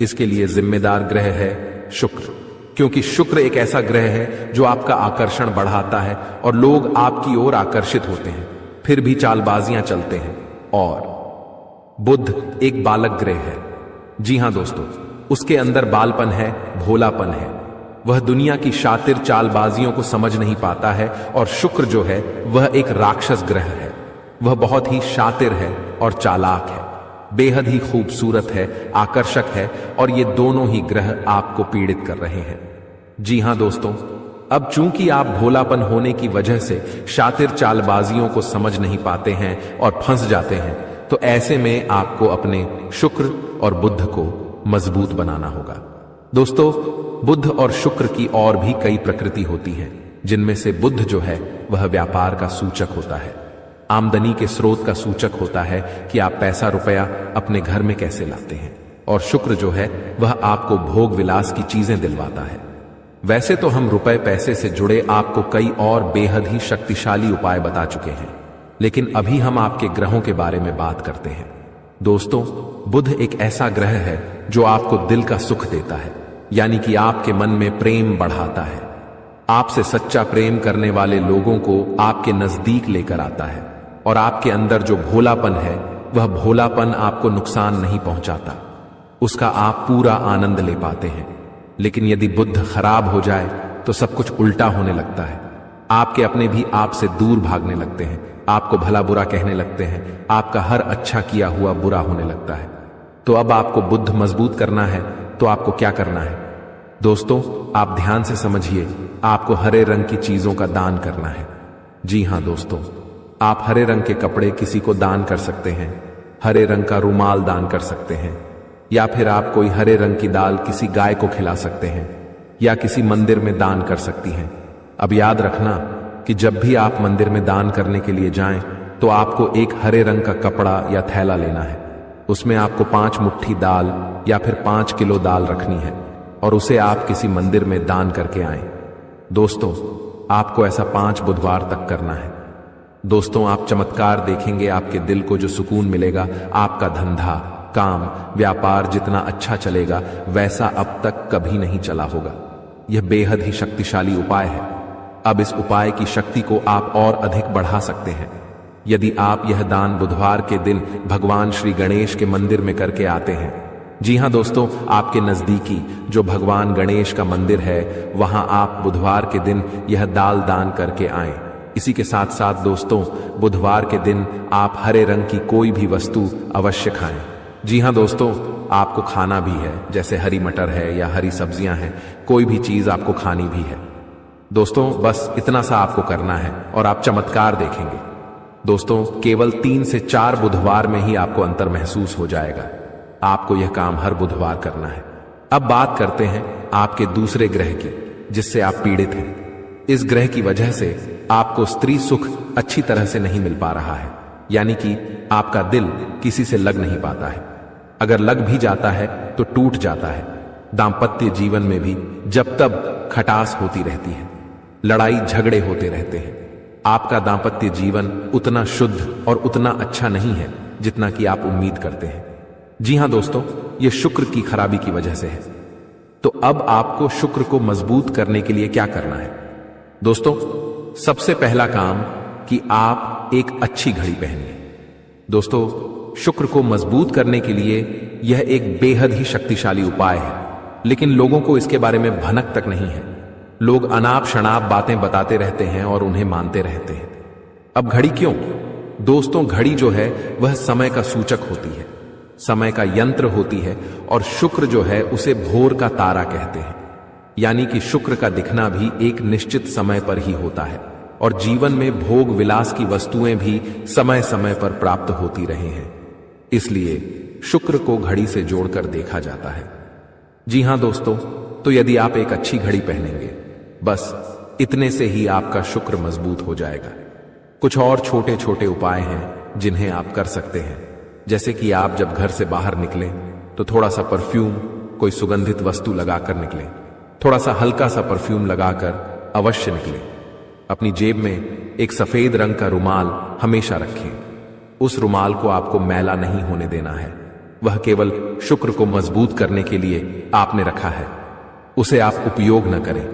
इसके लिए जिम्मेदार ग्रह है शुक्र। क्योंकि शुक्र एक ऐसा ग्रह है जो आपका आकर्षण बढ़ाता है और लोग आपकी ओर आकर्षित होते हैं, फिर भी चालबाजियां चलते हैं। और बुध एक बालक ग्रह है। जी हां दोस्तों, उसके अंदर बालपन है, भोलापन है। वह दुनिया की शातिर चालबाजियों को समझ नहीं पाता है। और शुक्र जो है वह एक राक्षस ग्रह है। वह बहुत ही शातिर है और चालाक है, बेहद ही खूबसूरत है, आकर्षक है, और ये दोनों ही ग्रह आपको पीड़ित कर रहे हैं। जी हां दोस्तों, अब चूंकि आप भोलापन होने की वजह से शातिर चालबाजियों को समझ नहीं पाते हैं और फंस जाते हैं, तो ऐसे में आपको अपने शुक्र और बुध को मजबूत बनाना होगा। दोस्तों, बुध और शुक्र की और भी कई प्रकृति होती हैं, जिनमें से बुध जो है वह व्यापार का सूचक होता है, आमदनी के स्रोत का सूचक होता है कि आप पैसा रुपया अपने घर में कैसे लाते हैं। और शुक्र जो है वह आपको भोग विलास की चीजें दिलवाता है। वैसे तो हम रुपए पैसे से जुड़े आपको कई और बेहद ही शक्तिशाली उपाय बता चुके हैं, लेकिन अभी हम आपके ग्रहों के बारे में बात करते हैं। दोस्तों, बुध एक ऐसा ग्रह है जो आपको दिल का सुख देता है, यानी कि आपके मन में प्रेम बढ़ाता है। आपसे सच्चा प्रेम करने वाले लोगों को आपके नजदीक लेकर आता है, और आपके अंदर जो भोलापन है वह भोलापन आपको नुकसान नहीं पहुंचाता, उसका आप पूरा आनंद ले पाते हैं। लेकिन यदि बुध खराब हो जाए तो सब कुछ उल्टा होने लगता है। आपके अपने भी आपसे दूर भागने लगते हैं, आपको भला बुरा कहने लगते हैं, आपका हर अच्छा किया हुआ बुरा होने लगता है। तो अब आपको बुध मजबूत करना है तो आपको क्या करना है? दोस्तों, आप ध्यान से समझिए, आपको हरे रंग की चीजों का दान करना है। जी हां दोस्तों, आप हरे रंग के कपड़े किसी को दान कर सकते हैं, हरे रंग का रुमाल दान कर सकते हैं, या फिर आप कोई हरे रंग की दाल किसी गाय को खिला सकते हैं, या किसी मंदिर में दान कर सकती हैं। अब याद रखना कि जब भी आप मंदिर में दान करने के लिए जाएं तो आपको एक हरे रंग का कपड़ा या थैला लेना है। उसमें आपको 5 मुट्ठी दाल या फिर 5 किलो दाल रखनी है, और उसे आप किसी मंदिर में दान करके आएं। दोस्तों, आपको ऐसा 5 बुधवार तक करना है। दोस्तों, आप चमत्कार देखेंगे, आपके दिल को जो सुकून मिलेगा, आपका धंधा, काम, व्यापार जितना अच्छा चलेगा वैसा अब तक कभी नहीं चला होगा। यह बेहद ही शक्तिशाली उपाय है। अब इस उपाय की शक्ति को आप और अधिक बढ़ा सकते हैं यदि आप यह दान बुधवार के दिन भगवान श्री गणेश के मंदिर में करके आते हैं। जी हां दोस्तों, आपके नजदीकी जो भगवान गणेश का मंदिर है वहां आप बुधवार के दिन यह दाल दान करके आएं। इसी के साथ साथ दोस्तों, बुधवार के दिन आप हरे रंग की कोई भी वस्तु अवश्य खाएं। जी हां दोस्तों, आपको खाना भी है, जैसे हरी मटर है या हरी सब्जियां हैं, कोई भी चीज आपको खानी भी है। दोस्तों बस इतना सा आपको करना है और आप चमत्कार देखेंगे। दोस्तों केवल 3 से 4 बुधवार में ही आपको अंतर महसूस हो जाएगा। आपको यह काम हर बुधवार करना है। अब बात करते हैं आपके दूसरे ग्रह की, जिससे आप पीड़ित हैं। इस ग्रह की वजह से आपको स्त्री सुख अच्छी तरह से नहीं मिल पा रहा है, यानी कि आपका दिल किसी से लग नहीं पाता है। अगर लग भी जाता है तो टूट जाता है। दांपत्य जीवन में भी जब तब खटास होती रहती है, लड़ाई झगड़े होते रहते हैं। आपका दांपत्य जीवन उतना शुद्ध और उतना अच्छा नहीं है जितना कि आप उम्मीद करते हैं। जी हां दोस्तों, यह शुक्र की खराबी की वजह से है। तो अब आपको शुक्र को मजबूत करने के लिए क्या करना है? दोस्तों सबसे पहला काम कि आप एक अच्छी घड़ी पहनिए। दोस्तों शुक्र को मजबूत करने के लिए यह एक बेहद ही शक्तिशाली उपाय है, लेकिन लोगों को इसके बारे में भनक तक नहीं है। लोग अनाप शनाप बातें बताते रहते हैं और उन्हें मानते रहते हैं। अब घड़ी क्यों? दोस्तों घड़ी जो है वह समय का सूचक होती है, समय का यंत्र होती है, और शुक्र जो है उसे भोर का तारा कहते हैं। यानी कि शुक्र का दिखना भी एक निश्चित समय पर ही होता है, और जीवन में भोग विलास की वस्तुएं भी समय समय पर प्राप्त होती रहे हैं। इसलिए शुक्र को घड़ी से जोड़कर देखा जाता है। जी हां दोस्तों, तो यदि आप एक अच्छी घड़ी पहनेंगे, बस इतने से ही आपका शुक्र मजबूत हो जाएगा। कुछ और छोटे छोटे उपाय हैं जिन्हें आप कर सकते हैं, जैसे कि आप जब घर से बाहर निकलें तो थोड़ा सा परफ्यूम, कोई सुगंधित वस्तु लगाकर निकलें। थोड़ा सा हल्का सा परफ्यूम लगाकर अवश्य निकलें। अपनी जेब में एक सफेद रंग का रुमाल हमेशा रखें। उस रुमाल को आपको मैला नहीं होने देना है। वह केवल शुक्र को मजबूत करने के लिए आपने रखा है। उसे आप उपयोग न करें।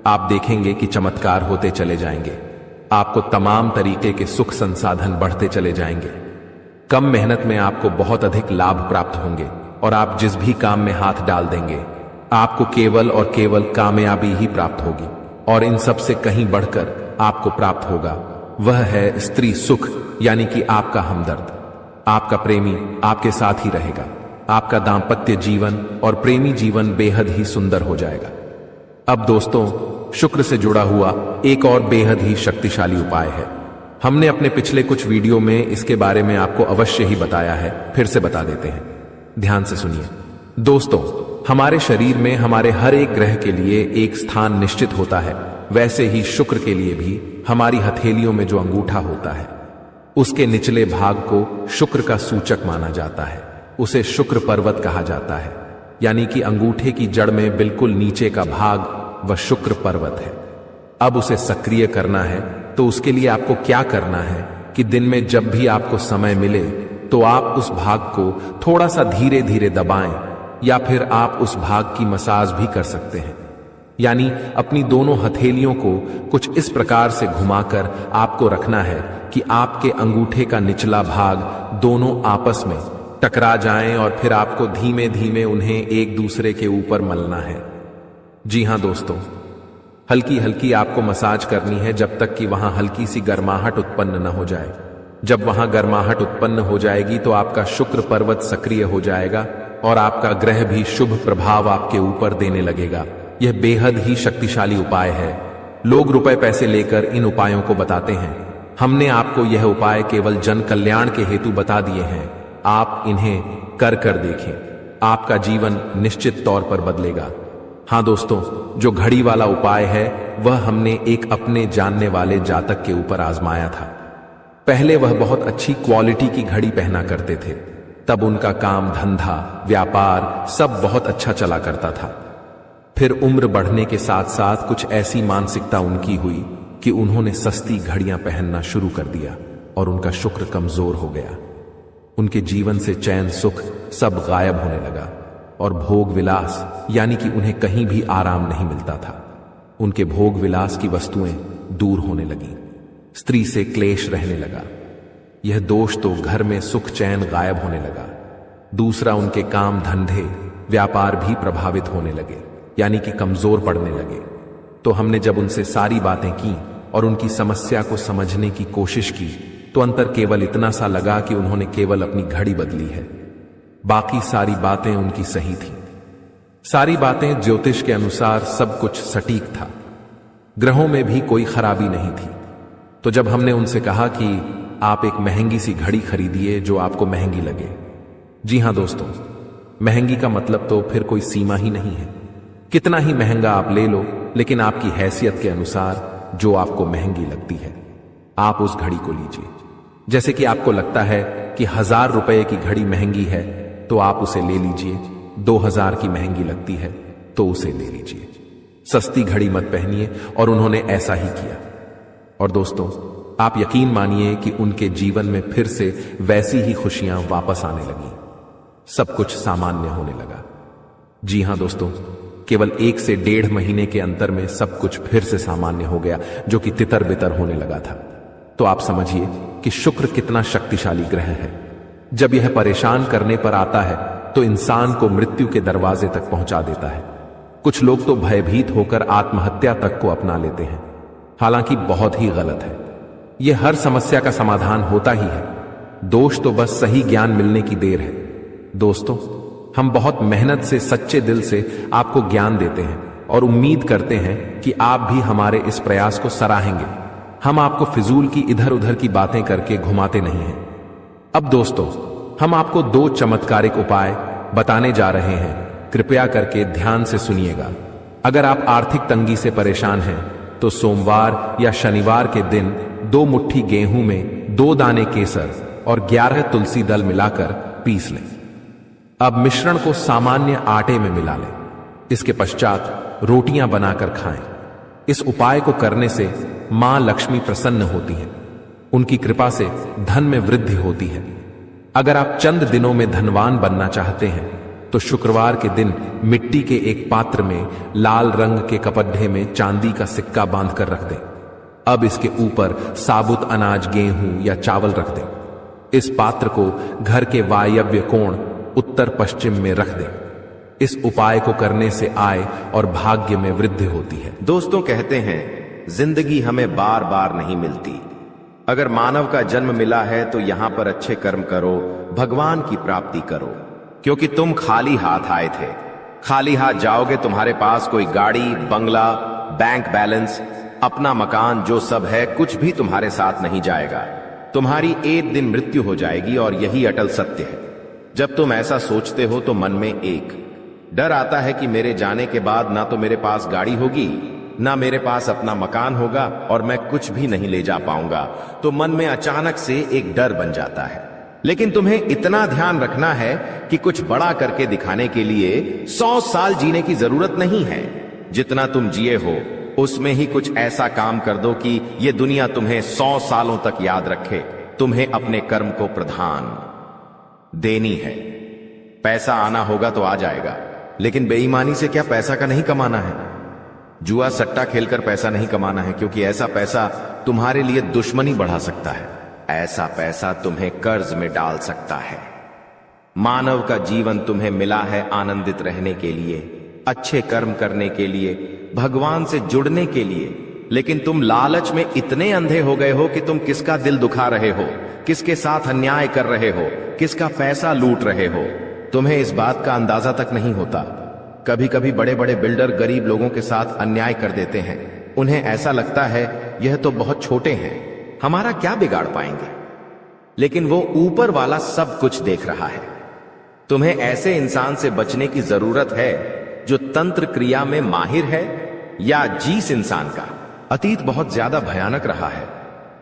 आप देखेंगे कि चमत्कार होते चले जाएंगे। आपको तमाम तरीके के सुख संसाधन बढ़ते चले जाएंगे। कम मेहनत में आपको बहुत अधिक लाभ प्राप्त होंगे, और आप जिस भी काम में हाथ डाल देंगे आपको केवल और केवल कामयाबी ही प्राप्त होगी। और इन सब से कहीं बढ़कर आपको प्राप्त होगा वह है स्त्री सुख, यानी कि आपका हमदर्द। आपका प्रेमी आपके साथ ही रहेगा। आपका दांपत्य जीवन और प्रेमी जीवन बेहद ही सुंदर हो जाएगा। अब दोस्तों शुक्र से जुड़ा हुआ एक और बेहद ही शक्तिशाली उपाय है। हमने अपने पिछले कुछ वीडियो में इसके बारे में आपको अवश्य ही बताया है, फिर से बता देते हैं। ध्यान से सुनिए। दोस्तों हमारे शरीर में हमारे हर एक ग्रह के लिए एक स्थान निश्चित होता है। वैसे ही शुक्र के लिए भी हमारी हथेलियों में जो अंगूठा होता है उसके निचले भाग को शुक्र का सूचक माना जाता है। उसे शुक्र पर्वत कहा जाता है, यानी कि अंगूठे की जड़ में बिल्कुल नीचे का भाग वह शुक्र पर्वत है। अब उसे सक्रिय करना है तो उसके लिए आपको क्या करना है कि दिन में जब भी आपको समय मिले तो आप उस भाग को थोड़ा सा धीरे धीरे दबाएं, या फिर आप उस भाग की मसाज भी कर सकते हैं। यानी अपनी दोनों हथेलियों को कुछ इस प्रकार से घुमाकर आपको रखना है कि आपके अंगूठे का निचला भाग दोनों आपस में टकरा जाएं, और फिर आपको धीमे धीमे उन्हें एक दूसरे के ऊपर मलना है। जी हां दोस्तों, हल्की हल्की आपको मसाज करनी है जब तक कि वहां हल्की सी गर्माहट उत्पन्न न हो जाए। जब वहां गर्माहट उत्पन्न हो जाएगी तो आपका शुक्र पर्वत सक्रिय हो जाएगा और आपका ग्रह भी शुभ प्रभाव आपके ऊपर देने लगेगा। यह बेहद ही शक्तिशाली उपाय है। लोग रुपए पैसे लेकर इन उपायों को बताते हैं। हमने आपको यह उपाय केवल जन कल्याण के हेतु बता दिए हैं। आप इन्हें कर कर देखें, आपका जीवन निश्चित तौर पर बदलेगा। हां दोस्तों, जो घड़ी वाला उपाय है वह हमने एक अपने जानने वाले जातक के ऊपर आजमाया था। पहले वह बहुत अच्छी क्वालिटी की घड़ी पहना करते थे। तब उनका काम धंधा व्यापार सब बहुत अच्छा चला करता था। फिर उम्र बढ़ने के साथ साथ कुछ ऐसी मानसिकता उनकी हुई कि उन्होंने सस्ती घड़ियां पहनना शुरू कर दिया और उनका शुक्र कमजोर हो गया। उनके जीवन से चैन सुख सब गायब होने लगा और भोग विलास, यानी कि उन्हें कहीं भी आराम नहीं मिलता था। उनके भोग विलास की वस्तुएं दूर होने लगी। स्त्री से क्लेश रहने लगा। यह दोष तो घर में सुख चैन गायब होने लगा। दूसरा, उनके काम धंधे व्यापार भी प्रभावित होने लगे, यानी कि कमजोर पड़ने लगे। तो हमने जब उनसे सारी बातें की और उनकी समस्या को समझने की कोशिश की तो अंतर केवल इतना सा लगा कि उन्होंने केवल अपनी घड़ी बदली है। बाकी सारी बातें उनकी सही थीं। सारी बातें ज्योतिष के अनुसार सब कुछ सटीक था। ग्रहों में भी कोई खराबी नहीं थी। तो जब हमने उनसे कहा कि आप एक महंगी सी घड़ी खरीदिए जो आपको महंगी लगे। जी हां दोस्तों, महंगी का मतलब तो फिर कोई सीमा ही नहीं है। कितना ही महंगा आप ले लो, लेकिन आपकी हैसियत के अनुसार जो आपको महंगी लगती है आप उस घड़ी को लीजिए। जैसे कि आपको लगता है कि 1000 रुपए की घड़ी महंगी है तो आप उसे ले लीजिए। 2000 की महंगी लगती है तो उसे ले लीजिए। सस्ती घड़ी मत पहनिए, और उन्होंने ऐसा ही किया। और दोस्तों, आप यकीन मानिए कि उनके जीवन में फिर से वैसी ही खुशियां वापस आने लगी। सब कुछ सामान्य होने लगा। जी हां दोस्तों, केवल 1 से 1.5 महीने के अंतर में सब कुछ फिर से सामान्य हो गया, जो कि तितर बितर होने लगा था। तो आप समझिए कि शुक्र कितना शक्तिशाली ग्रह है। जब यह परेशान करने पर आता है तो इंसान को मृत्यु के दरवाजे तक पहुंचा देता है। कुछ लोग तो भयभीत होकर आत्महत्या तक को अपना लेते हैं, हालांकि बहुत ही गलत है। यह हर समस्या का समाधान होता ही है। दोष तो बस सही ज्ञान मिलने की देर है। दोस्तों, हम बहुत मेहनत से, सच्चे दिल से आपको ज्ञान देते हैं और उम्मीद करते हैं कि आप भी हमारे इस प्रयास को सराहेंगे। हम आपको फिजूल की इधर उधर की बातें करके घुमाते नहीं हैं। अब दोस्तों, हम आपको 2 चमत्कारिक उपाय बताने जा रहे हैं। कृपया करके ध्यान से सुनिएगा। अगर आप आर्थिक तंगी से परेशान हैं तो सोमवार या शनिवार के दिन 2 मुट्ठी गेहूं में 2 दाने केसर और 11 तुलसी दल मिलाकर पीस लें। अब मिश्रण को सामान्य आटे में मिला लें। इसके पश्चात रोटियां बनाकर खाएं। इस उपाय को करने से मां लक्ष्मी प्रसन्न होती हैं। उनकी कृपा से धन में वृद्धि होती है। अगर आप चंद दिनों में धनवान बनना चाहते हैं तो शुक्रवार के दिन मिट्टी के एक पात्र में लाल रंग के कपड्ढे में चांदी का सिक्का बांधकर रख दें। अब इसके ऊपर साबुत अनाज, गेहूं या चावल रख दें। इस पात्र को घर के वायव्य कोण उत्तर पश्चिम में रख दें। इस उपाय को करने से आय और भाग्य में वृद्धि होती है। दोस्तों, कहते हैं जिंदगी हमें बार बार नहीं मिलती। अगर मानव का जन्म मिला है तो यहां पर अच्छे कर्म करो, भगवान की प्राप्ति करो, क्योंकि तुम खाली हाथ आए थे। खाली हाथ जाओगे, तुम्हारे पास कोई गाड़ी, बंगला, बैंक बैलेंस, अपना मकान, जो सब है कुछ भी तुम्हारे साथ नहीं जाएगा। तुम्हारी एक दिन मृत्यु हो जाएगी और यही अटल सत्य है। जब तुम ऐसा सोचते हो तो मन में एक डर आता है कि मेरे जाने के बाद ना तो मेरे पास गाड़ी होगी, ना मेरे पास अपना मकान होगा और मैं कुछ भी नहीं ले जा पाऊंगा। तो मन में अचानक से एक डर बन जाता है। लेकिन तुम्हें इतना ध्यान रखना है कि कुछ बड़ा करके दिखाने के लिए 100 साल जीने की जरूरत नहीं है। जितना तुम जिए हो उसमें ही कुछ ऐसा काम कर दो कि ये दुनिया तुम्हें 100 सालों तक याद रखे। तुम्हें अपने कर्म को प्रधान देनी है। पैसा आना होगा तो आ जाएगा, लेकिन बेईमानी से क्या पैसा का नहीं कमाना है। जुआ सट्टा खेलकर पैसा नहीं कमाना है, क्योंकि ऐसा पैसा तुम्हारे लिए दुश्मनी बढ़ा सकता है। ऐसा पैसा तुम्हें कर्ज में डाल सकता है। मानव का जीवन तुम्हें मिला है आनंदित रहने के लिए, अच्छे कर्म करने के लिए, भगवान से जुड़ने के लिए। लेकिन तुम लालच में इतने अंधे हो गए हो कि तुम किसका दिल दुखा रहे हो, किसके साथ अन्याय कर रहे हो, किसका पैसा लूट रहे हो। तुम्हें इस बात का अंदाजा तक नहीं होता। कभी कभी बड़े बड़े बिल्डर गरीब लोगों के साथ अन्याय कर देते हैं। उन्हें ऐसा लगता है यह तो बहुत छोटे हैं, हमारा क्या बिगाड़ पाएंगे। लेकिन वो ऊपर वाला सब कुछ देख रहा है। तुम्हें ऐसे इंसान से बचने की जरूरत है जो तंत्र क्रिया में माहिर है, या जिस इंसान का अतीत बहुत ज्यादा भयानक रहा है,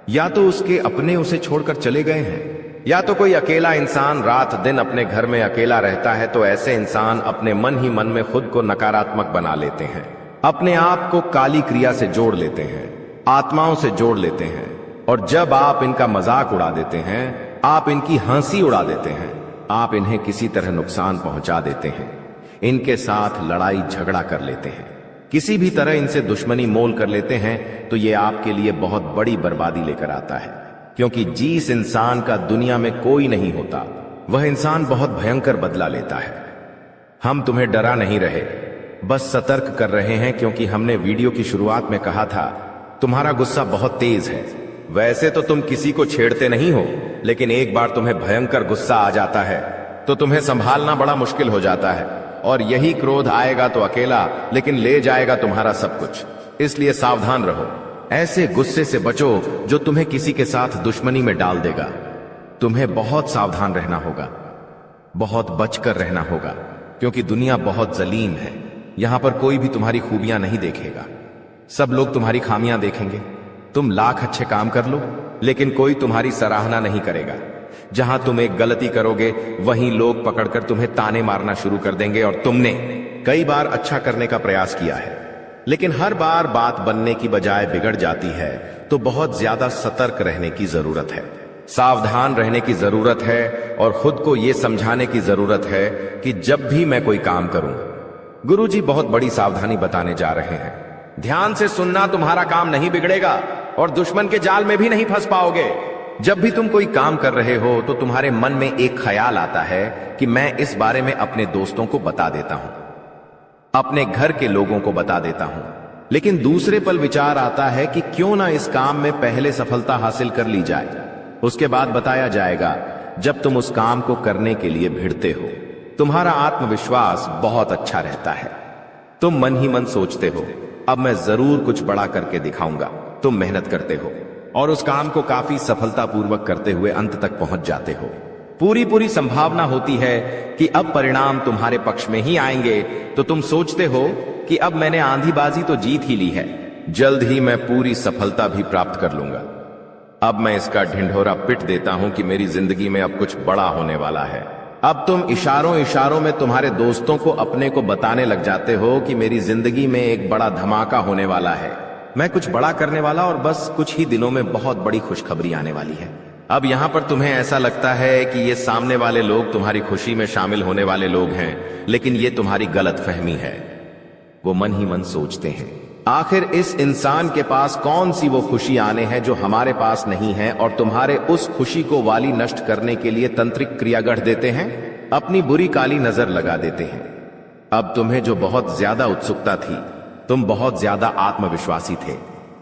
या तो उसके अपने उसे छोड़कर चले गए हैं, या तो कोई अकेला इंसान रात दिन अपने घर में अकेला रहता है। तो ऐसे इंसान अपने मन ही मन में खुद को नकारात्मक बना लेते हैं, अपने आप को काली क्रिया से जोड़ लेते हैं, आत्माओं से जोड़ लेते हैं। और जब आप इनका मजाक उड़ा देते हैं, आप इनकी हंसी उड़ा देते हैं, आप इन्हें किसी तरह नुकसान पहुंचा देते हैं, इनके साथ लड़ाई झगड़ा कर लेते हैं, किसी भी तरह इनसे दुश्मनी मोल कर लेते हैं, तो ये आपके लिए बहुत बड़ी बर्बादी लेकर आता है। क्योंकि जिस इंसान का दुनिया में कोई नहीं होता, वह इंसान बहुत भयंकर बदला लेता है। हम तुम्हें डरा नहीं रहे, बस सतर्क कर रहे हैं, क्योंकि हमने वीडियो की शुरुआत में कहा था तुम्हारा गुस्सा बहुत तेज है। वैसे तो तुम किसी को छेड़ते नहीं हो, लेकिन एक बार तुम्हें भयंकर गुस्सा आ जाता है तो तुम्हें संभालना बड़ा मुश्किल हो जाता है, और यही क्रोध आएगा तो अकेला, लेकिन ले जाएगा तुम्हारा सब कुछ। इसलिए सावधान रहो। ऐसे गुस्से से बचो जो तुम्हें किसी के साथ दुश्मनी में डाल देगा। तुम्हें बहुत सावधान रहना होगा, बहुत बचकर रहना होगा, क्योंकि दुनिया बहुत जलीम है। यहां पर कोई भी तुम्हारी खूबियां नहीं देखेगा, सब लोग तुम्हारी खामियां देखेंगे। तुम लाख अच्छे काम कर लो, लेकिन कोई तुम्हारी सराहना नहीं करेगा। जहां तुम एक गलती करोगे, वहीं लोग पकड़कर तुम्हें ताने मारना शुरू कर देंगे। और तुमने कई बार अच्छा करने का प्रयास किया है, लेकिन हर बार बात बनने की बजाय बिगड़ जाती है। तो बहुत ज्यादा सतर्क रहने की जरूरत है, सावधान रहने की जरूरत है, और खुद को यह समझाने की जरूरत है कि जब भी मैं कोई काम करूं, गुरुजी बहुत बड़ी सावधानी बताने जा रहे हैं। ध्यान से सुनना, तुम्हारा काम नहीं बिगड़ेगा और दुश्मन के जाल में भी नहीं फंस पाओगे। जब भी तुम कोई काम कर रहे हो तो तुम्हारे मन में एक ख्याल आता है कि मैं इस बारे में अपने दोस्तों को बता देता हूं, अपने घर के लोगों को बता देता हूं। लेकिन दूसरे पल विचार आता है कि क्यों ना इस काम में पहले सफलता हासिल कर ली जाए, उसके बाद बताया जाएगा। जब तुम उस काम को करने के लिए भिड़ते हो, तुम्हारा आत्मविश्वास बहुत अच्छा रहता है। तुम मन ही मन सोचते हो, अब मैं जरूर कुछ बड़ा करके दिखाऊंगा। तुम मेहनत करते हो और उस काम को काफी सफलतापूर्वक करते हुए अंत तक पहुंच जाते हो। पूरी संभावना होती है कि अब परिणाम तुम्हारे पक्ष में ही आएंगे। तो तुम सोचते हो कि अब मैंने आंधीबाजी तो जीत ही ली है, जल्द ही मैं पूरी सफलता भी प्राप्त कर लूंगा। अब मैं इसका ढिंढोरा पिट देता हूं कि मेरी जिंदगी में अब कुछ बड़ा होने वाला है। अब तुम इशारों में तुम्हारे दोस्तों को अपने को बताने लग जाते हो कि मेरी जिंदगी में एक बड़ा धमाका होने वाला है, मैं कुछ बड़ा करने वाला, और बस कुछ ही दिनों में बहुत बड़ी खुशखबरी आने वाली है। अब यहां पर तुम्हें ऐसा लगता है कि ये सामने वाले लोग तुम्हारी खुशी में शामिल होने वाले लोग हैं, लेकिन ये तुम्हारी गलतफहमी है। वो मन ही मन सोचते हैं, आखिर इस इंसान के पास कौन सी वो खुशी आने हैं जो हमारे पास नहीं है, और तुम्हारे उस खुशी को वाली नष्ट करने के लिए तंत्रिक क्रिया गढ़ देते हैं, अपनी बुरी काली नजर लगा देते हैं। अब तुम्हें जो बहुत ज्यादा उत्सुकता थी, तुम बहुत ज्यादा आत्मविश्वासी थे,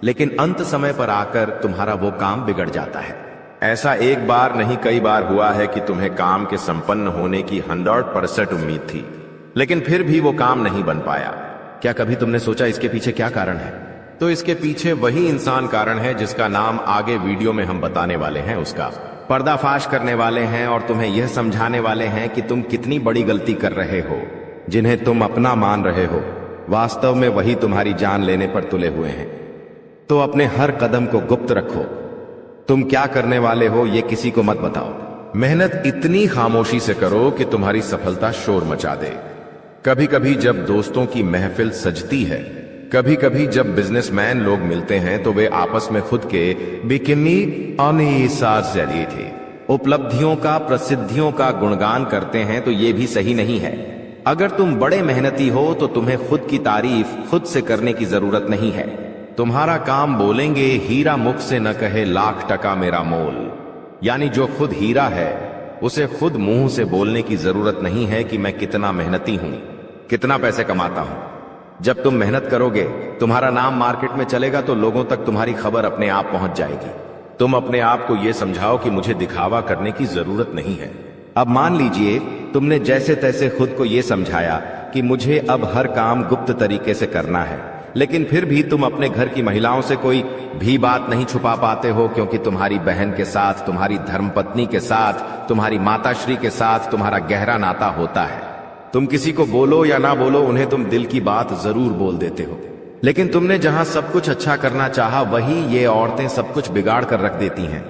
लेकिन अंत समय पर आकर तुम्हारा वो काम बिगड़ जाता है। ऐसा एक बार नहीं कई बार हुआ है कि तुम्हें काम के संपन्न होने की 100% उम्मीद थी, लेकिन फिर भी वो काम नहीं बन पाया। क्या कभी तुमने सोचा इसके पीछे क्या कारण है? तो इसके पीछे वही इंसान कारण है जिसका नाम आगे वीडियो में हम बताने वाले हैं। उसका पर्दाफाश करने वाले हैं और तुम्हें यह समझाने वाले हैं कि तुम कितनी बड़ी गलती कर रहे हो। जिन्हें तुम अपना मान रहे हो, वास्तव में वही तुम्हारी जान लेने पर तुले हुए हैं। तो अपने हर कदम को गुप्त रखो। तुम क्या करने वाले हो ये किसी को मत बताओ। मेहनत इतनी खामोशी से करो कि तुम्हारी सफलता शोर मचा दे। कभी कभी जब दोस्तों की महफिल सजती है, कभी कभी जब बिजनेसमैन लोग मिलते हैं, तो वे आपस में खुद के बिकिनी जरिए थे उपलब्धियों का, प्रसिद्धियों का गुणगान करते हैं। तो ये भी सही नहीं है। अगर तुम बड़े मेहनती हो तो तुम्हें खुद की तारीफ खुद से करने की जरूरत नहीं है। तुम्हारा काम बोलेंगे, हीरा मुख से न कहे लाख टका मेरा मोल। यानी जो खुद हीरा है उसे खुद मुंह से बोलने की जरूरत नहीं है कि मैं कितना मेहनती हूं, कितना पैसे कमाता हूं। जब तुम मेहनत करोगे, तुम्हारा नाम मार्केट में चलेगा, तो लोगों तक तुम्हारी खबर अपने आप पहुंच जाएगी। तुम अपने आप को यह समझाओ कि मुझे दिखावा करने की जरूरत नहीं है। अब मान लीजिए तुमने जैसे तैसे खुद को यह समझाया कि मुझे अब हर काम गुप्त तरीके से करना है, लेकिन फिर भी तुम अपने घर की महिलाओं से कोई भी बात नहीं छुपा पाते हो, क्योंकि तुम्हारी बहन के साथ, तुम्हारी धर्मपत्नी के साथ, तुम्हारी माताश्री के साथ तुम्हारा गहरा नाता होता है। तुम किसी को बोलो या ना बोलो, उन्हें तुम दिल की बात जरूर बोल देते हो। लेकिन तुमने जहां सब कुछ अच्छा करना चाहा, वही ये औरतें सब कुछ बिगाड़ कर रख देती हैं।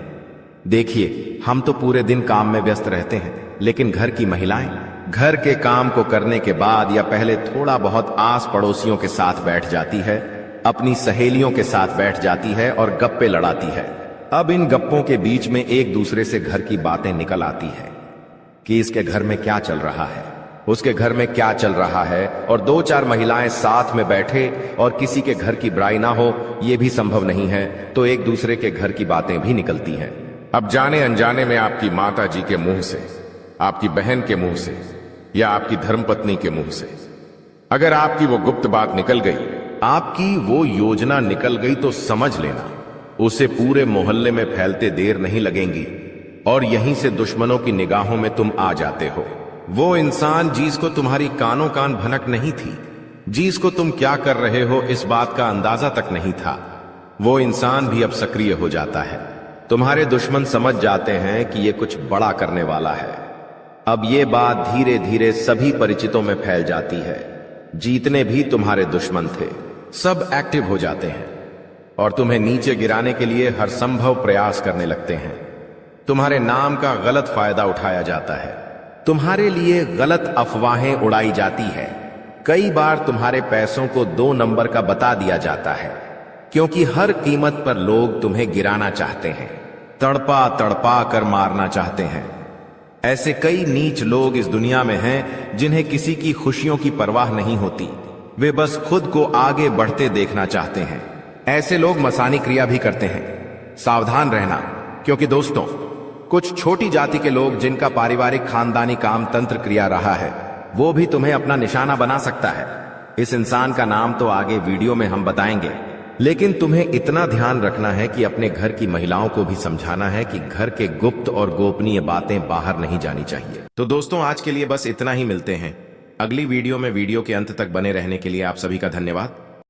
देखिए, हम तो पूरे दिन काम में व्यस्त रहते हैं, लेकिन घर की महिलाएं घर के काम को करने के बाद या पहले थोड़ा बहुत आस पड़ोसियों के साथ बैठ जाती है, अपनी सहेलियों के साथ बैठ जाती है और गप्पे लड़ाती है। अब इन गप्पों के बीच में एक दूसरे से घर की बातें निकल आती है कि इसके घर में क्या चल रहा है, उसके घर में क्या चल रहा है, और दो चार महिलाएं साथ में बैठे और किसी के घर की बुराई ना हो, यह भी संभव नहीं है, तो एक दूसरे के घर की बातें भी निकलती हैं। अब जाने अनजाने में आपकी माता जी के मुंह से, आपकी बहन के मुंह से या आपकी धर्मपत्नी के मुंह से अगर आपकी वो गुप्त बात निकल गई, आपकी वो योजना निकल गई, तो समझ लेना उसे पूरे मोहल्ले में फैलते देर नहीं लगेंगी और यहीं से दुश्मनों की निगाहों में तुम आ जाते हो। वो इंसान जिसको तुम्हारी कानों कान भनक नहीं थी, जिसको तुम क्या कर रहे हो इस बात का अंदाजा तक नहीं था, वो इंसान भी अब सक्रिय हो जाता है। तुम्हारे दुश्मन समझ जाते हैं कि ये कुछ बड़ा करने वाला है। अब ये बात धीरे धीरे सभी परिचितों में फैल जाती है। जितने भी तुम्हारे दुश्मन थे सब एक्टिव हो जाते हैं और तुम्हें नीचे गिराने के लिए हर संभव प्रयास करने लगते हैं। तुम्हारे नाम का गलत फायदा उठाया जाता है, तुम्हारे लिए गलत अफवाहें उड़ाई जाती है। कई बार तुम्हारे पैसों को 2 नंबर का बता दिया जाता है, क्योंकि हर कीमत पर लोग तुम्हें गिराना चाहते हैं, तड़पा तड़पा कर मारना चाहते हैं। ऐसे कई नीच लोग इस दुनिया में हैं जिन्हें किसी की खुशियों की परवाह नहीं होती, वे बस खुद को आगे बढ़ते देखना चाहते हैं। ऐसे लोग मसानी क्रिया भी करते हैं। सावधान रहना, क्योंकि दोस्तों कुछ छोटी जाति के लोग जिनका पारिवारिक खानदानी काम तंत्र क्रिया रहा है, वो भी तुम्हें अपना निशाना बना सकता है। इस इंसान का नाम तो आगे वीडियो में हम बताएंगे, लेकिन तुम्हें इतना ध्यान रखना है कि अपने घर की महिलाओं को भी समझाना है कि घर के गुप्त और गोपनीय बातें बाहर नहीं जानी चाहिए। तो दोस्तों आज के लिए बस इतना ही, मिलते हैं अगली वीडियो में। वीडियो के अंत तक बने रहने के लिए आप सभी का धन्यवाद।